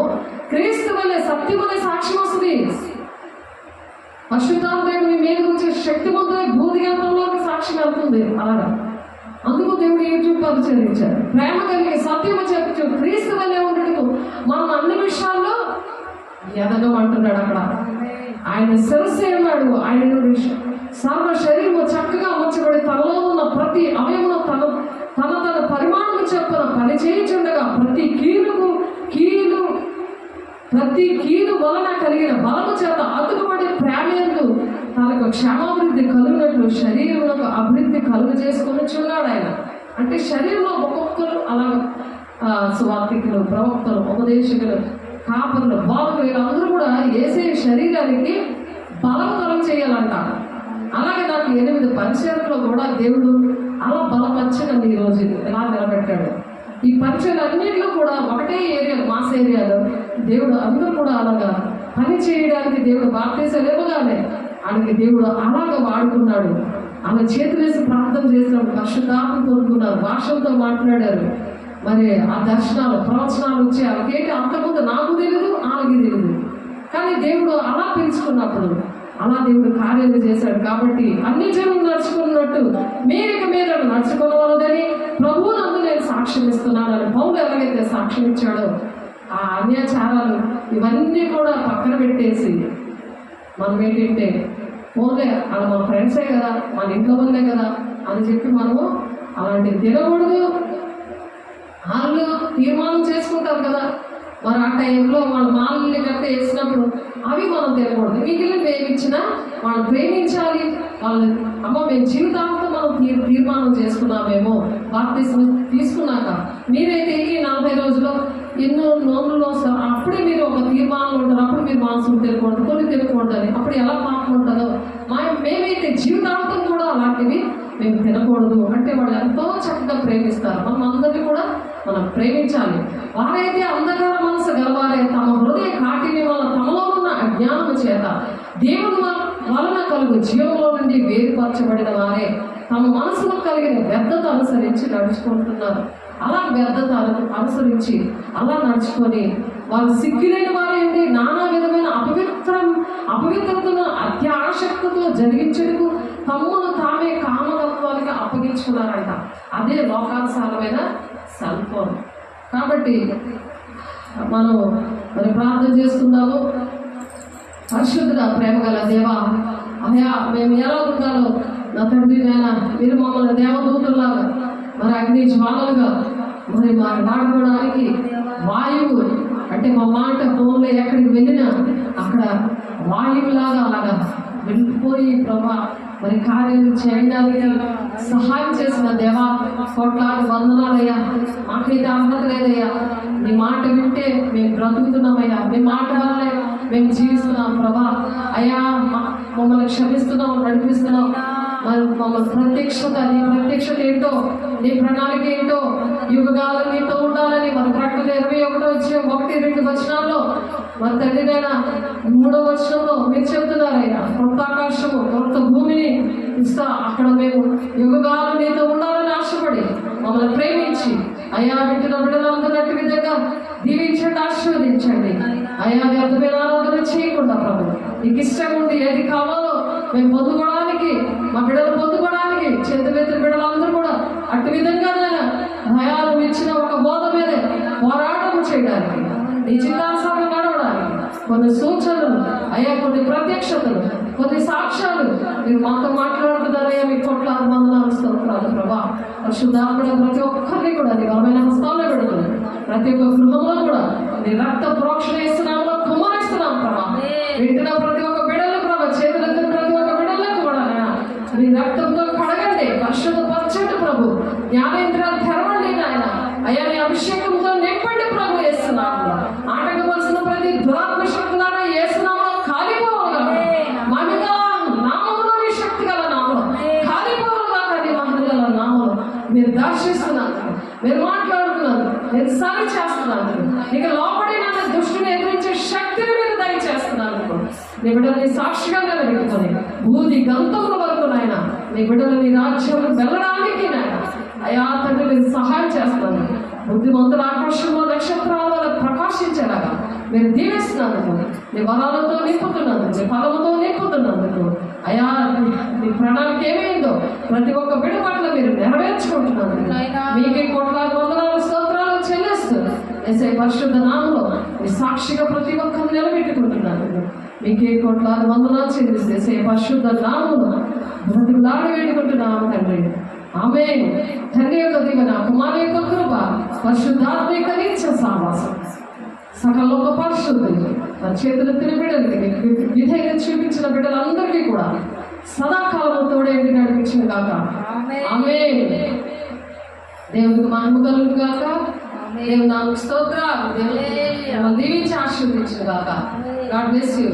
క్రీస్తు వల్లే సత్యం అనే సాక్ష్యం వస్తుంది. పరిశుద్ధాత్మ మీ మీద వచ్చే శక్తివంతమైన భూదిగంతంలోకి సాక్ష్యం వెళ్తుంది. అలాగా అందుకు దేవుడు యూట్యూబ్ పరిచయించారు. ప్రేమ కలిగి సత్యము చెప్పచ్చు క్రీస్తు వల్లే ఉండటకు మనం అన్ని విషయాల్లో ఎదగమంటున్నాడు. అక్కడ ఆయన శిరస్సు అన్నాడు. ఆయన సర్వ శరీరము చక్కగా ముచ్చబడి తనలో ఉన్న ప్రతి అవయమును తన పరిమాణము చొప్పున పని చేయుచుండగా ప్రతి కీలు వలన కలిగిన బలము చేత అతుకుబడి ప్రేమయందు తనకు క్షమాభివృద్ధి కలుగునట్లు శరీరములకు అభివృద్ధి కలుగు చేసుకొనిచున్నాడు ఆయన. అంటే శరీరంలో ఒక్కొక్కరు అలా సువార్థికులు, ప్రవక్తలు, ఉపదేశకులు, కాపరులు, బాలులు వీళ్ళందరూ కూడా యేసయ్య శరీరానికి బలం కలుగు చేయాలంట. అలాగే నాకు 8 పరిచయాలలో కూడా దేవుడు అలా బలపరచండి ఈరోజు ఎలా నిలబెట్టాడు. ఈ పరిచయాలన్నింటిలో కూడా ఒకటే ఏరియా, మాస్ ఏరియాలో దేవుడు అందరూ కూడా అలాగా పని చేయడానికి దేవుడు బాప్తీసాలు ఇవ్వగానే ఆయనకి దేవుడు అలాగా వాడుకున్నాడు. ఆమె చేతులు వేసి ప్రార్థన చేసినప్పుడు పరిశుద్ధాత్మ కోరుకున్నారు, భాషలతో మాట్లాడారు. మరి ఆ దర్శనాలు, ప్రవచనాలు వచ్చి వాళ్ళకేంటి అంతకుముందు నాకు తెలియదు, ఆమెకి తెలియదు. కానీ దేవుడు అలా పిలుచుకున్నప్పుడు అలా దేవుడు కార్యాలు చేశాడు. కాబట్టి అన్ని జనం నడుచుకున్నట్టు మీరు నడుచుకోవాలని ప్రభువు నందు నేను సాక్ష్యం ఇస్తున్నానని పౌలు ఎలాగైతే సాక్ష్యం ఇచ్చాడో ఆ అన్యాచారాలు ఇవన్నీ కూడా పక్కన పెట్టేసి మనం ఏంటంటే పోలే అలా మన ఫ్రెండ్సే కదా, మన ఇంట్లో వాళ్ళే కదా అని చెప్పి మనము అలాంటివి తినకూడదు. వాళ్ళు తీర్మానం చేసుకుంటారు కదా, మరి ఆ టైంలో వాళ్ళ మాలని గట్ట వేసినప్పుడు అవి మనం తినకూడదు. మిగిలిన మేము ఇచ్చినా వాళ్ళు ప్రేమించాలి. వాళ్ళు అమ్మ మేము జీవితాంతం మనం తీర్మానం చేసుకున్నామేమో బాప్తిస్మం తీసుకున్నాక మీరైతే ఈ 40 రోజుల్లో ఎన్నో నోములలో అప్పుడే మీరు ఒక తీర్మానం ఉంటారు. అప్పుడు మీరు మాంసం తినకూడదు, కొన్ని తినకూడదు అని. అప్పుడు ఎలా పాపం ఉంటుందో మేమైతే జీవితాంతం కూడా అలాంటివి మేము తినకూడదు. అంటే వాళ్ళు ఎంతో చక్కగా ప్రేమిస్తారు. మనం అందరినీ కూడా మనం ప్రేమించాలి. వారైతే అంధకార మనసు గలవారే తమ హృదయ కాఠిన్య వల్ల తమలో ఉన్న అజ్ఞానము చేత దేవుని వలన కలుగు జీవంలో నుండి వేరుపరచబడిన వారే తమ మనసులో కలిగిన వ్యర్థత అనుసరించి నడుచుకుంటున్నారు. అలా వ్యర్థత అనుసరించి అలా నడుచుకొని వాళ్ళు సిగ్గులేని వారేంటి నానా విధమైన అపవిత్రతను అత్యాసక్తితో జరిగించడానికి తమ్మును తామే కామతత్వానికి అప్పగించుకున్నారంట. అదే లోకానుసారమైన సెల్ ఫోన్. కాబట్టి మనం మరి ప్రార్థన చేసుకుందాము. పరిశుద్ధుడ ప్రేమ గల దేవా, అయ్యా మేము ఎలా ఉండాలో నా తండ్రి నాయన మీరు మమ్మల్ని దేవదూతుల్లాగా మరి అగ్ని జ్వాలలుగా మరి వాడుకోవడానికి వాయువు అంటే మా మాట ఫోన్లో ఎక్కడికి వెళ్ళినా అక్కడ వాయువులాగా అలాగా వెళ్ళిపోయి ప్రభా మరి కార్యాలు చేయడానికి సహాయం చేసిన దేవా కోట్లాది వందనాలయ్యా. మాకైతే అర్హత లేదయ్యా, నీ మాట వింటే మేము బ్రతుకుతున్నామయ్యా, మీ మాట వల్లే మేము జీవిస్తున్నాం ప్రభా. అయ్యా మమ్మల్ని క్షమిస్తున్నాం, నడిపిస్తున్నాం. మరి మమ్మల్ని నీ ప్రత్యక్షత ఏంటో, నీ ప్రణాళిక ఏంటో, యుగాలు నీతో ఉండాలని మన ప్రకటన 21:1-2 వచనాల్లో మరి తండ్రినైనా 3వ వచనంలో మీరు చెబుతున్నారయ్యా, కొత్త ఆకాశము కొత్త భూమిని ఇస్తా. అక్కడ మేము యుగాలు నీతో ఉండాలని ఆశపడి మమ్మల్ని ప్రేమించి అయ్యా వింటున్న బిడ్డలందరినట్టు విధంగా దీవించండి, ఆశీర్వదించండి అయ్యా. వ్యర్థమైన ఆరాధన చేయకుండా ప్రభు నీకు ఇష్టంగా ఉండి ఏది కావాలో మేము పొందుకోవడానికి, మా బిడ్డలు పొందుకోవడానికి చేతులెత్తిన బిడ్డలందరూ కూడా అటు విధంగా భయాలు ఇచ్చిన ఒక బోధ మీదే పోరాటం చేయడానికి, నీ చిత్తానుసారం నడవడానికి కొన్ని సూచనలు అయ్యా, కొన్ని ప్రత్యక్షతలు, కొన్ని సాక్ష్యాలు మీరు మాతో మాట్లాడుతున్నారయ్యా. మీ కోట్ల వందనాలు స్తోత్రాలు ప్రభా. పరిశుద్ధాత్మ ప్రతి ఒక్కరిని కూడా నీ బలమైన హస్తాల్లో పెడుతుంది. ప్రతి ఒక్క గృహంలో కూడా నీ రక్త ప్రోక్షణ ఇస్తున్నాము, కుమారిస్తున్నాం ప్రభా. వింటున్న ప్రతి ఒక్క బిడ్డలు ప్రభా, చేతులెత్తిన ప్రతి ఒక్క బిడ్డలకు కూడా నీ రక్తంతో కడగండి, పరిశుద్ధ పరచండి ప్రభు. జ్ఞానేంద్రాలు తెరవండి నాయన. అయ్యా నీ అభిషేకంతో నింపండి ప్రభు. వేస్తున్నాము ఆటంకవలసిన ప్రతి దురాత్మ శక్తులను వేస్తున్నామా కాలిపోవాలా. మహిమగా నామంలో నీ శక్తి గల నామం కాలిపోవాలా. నీ మహిమ గల నామం మీరు దర్శిస్తున్నాను, మీరు మాట్లాడుతున్నాను, మీరు సరి చేస్తున్నాను. ఇక లోపడి నన్ను దుష్టుని ఎదిరించే శక్తిని మీరు దయచేస్తున్నాను. నీ బిడ్డలని సాక్షిగా నిలబెట్టుకొని భూది గంతముల వరకు నాయన నీ బిడ్డలని రాజ్యంలో వెళ్ళడానికి నాయన అయా తండ్రి మీరు సహాయం చేస్తున్నాను. బుద్ధిమంతుల ఆకాశంలో నక్షత్రాల వల్ల ప్రకాశించేలాగా మీరు దీవిస్తున్నందుకు, నీ వరాలతో నింపుతున్నందుకు, నీ ఫలముతో నింపుతున్నందుకు అయా నీ ప్రణాళిక ఏమైందో ప్రతి ఒక్క బిడ్డ పట్ల మీరు నెరవేర్చుకుంటున్నందుకు మీకే కోట్లాది వందనాలు స్తోత్రాలు చెల్లిస్తూ యేసయ్య పరిశుద్ధ నామములో నీ సాక్షిగా ప్రతి ఒక్కరు నిలబెట్టుకుంటున్నందుకు మీకే కోట్లాది వందనాలు చెల్లిస్తూ యేసయ్య పరిశుద్ధ నామములో బ్రతిమలాడి వేడుకుంటున్నాము తండ్రి. ఆమేన్. తండ్రి యొక్క దీవెన, కుమారుని యొక్క కృప, పరిశుద్ధాత్మ యొక్క నిత్య సహవాసం సకల లోక పరిశుద్ధులు మన చేతులెత్తిన బిడ్డలకి విధేయత చూపించిన బిడ్డలందరికీ కూడా సదాకాలం తోడేంటి నడిపించిన గాక. ఆమేన్. దేవునికి మహిమ కలుగును గాక. దేవుని నామముకు స్తోత్రాలు. దేవుని దీవించి ఆశీర్వదించిన గాక. God bless you.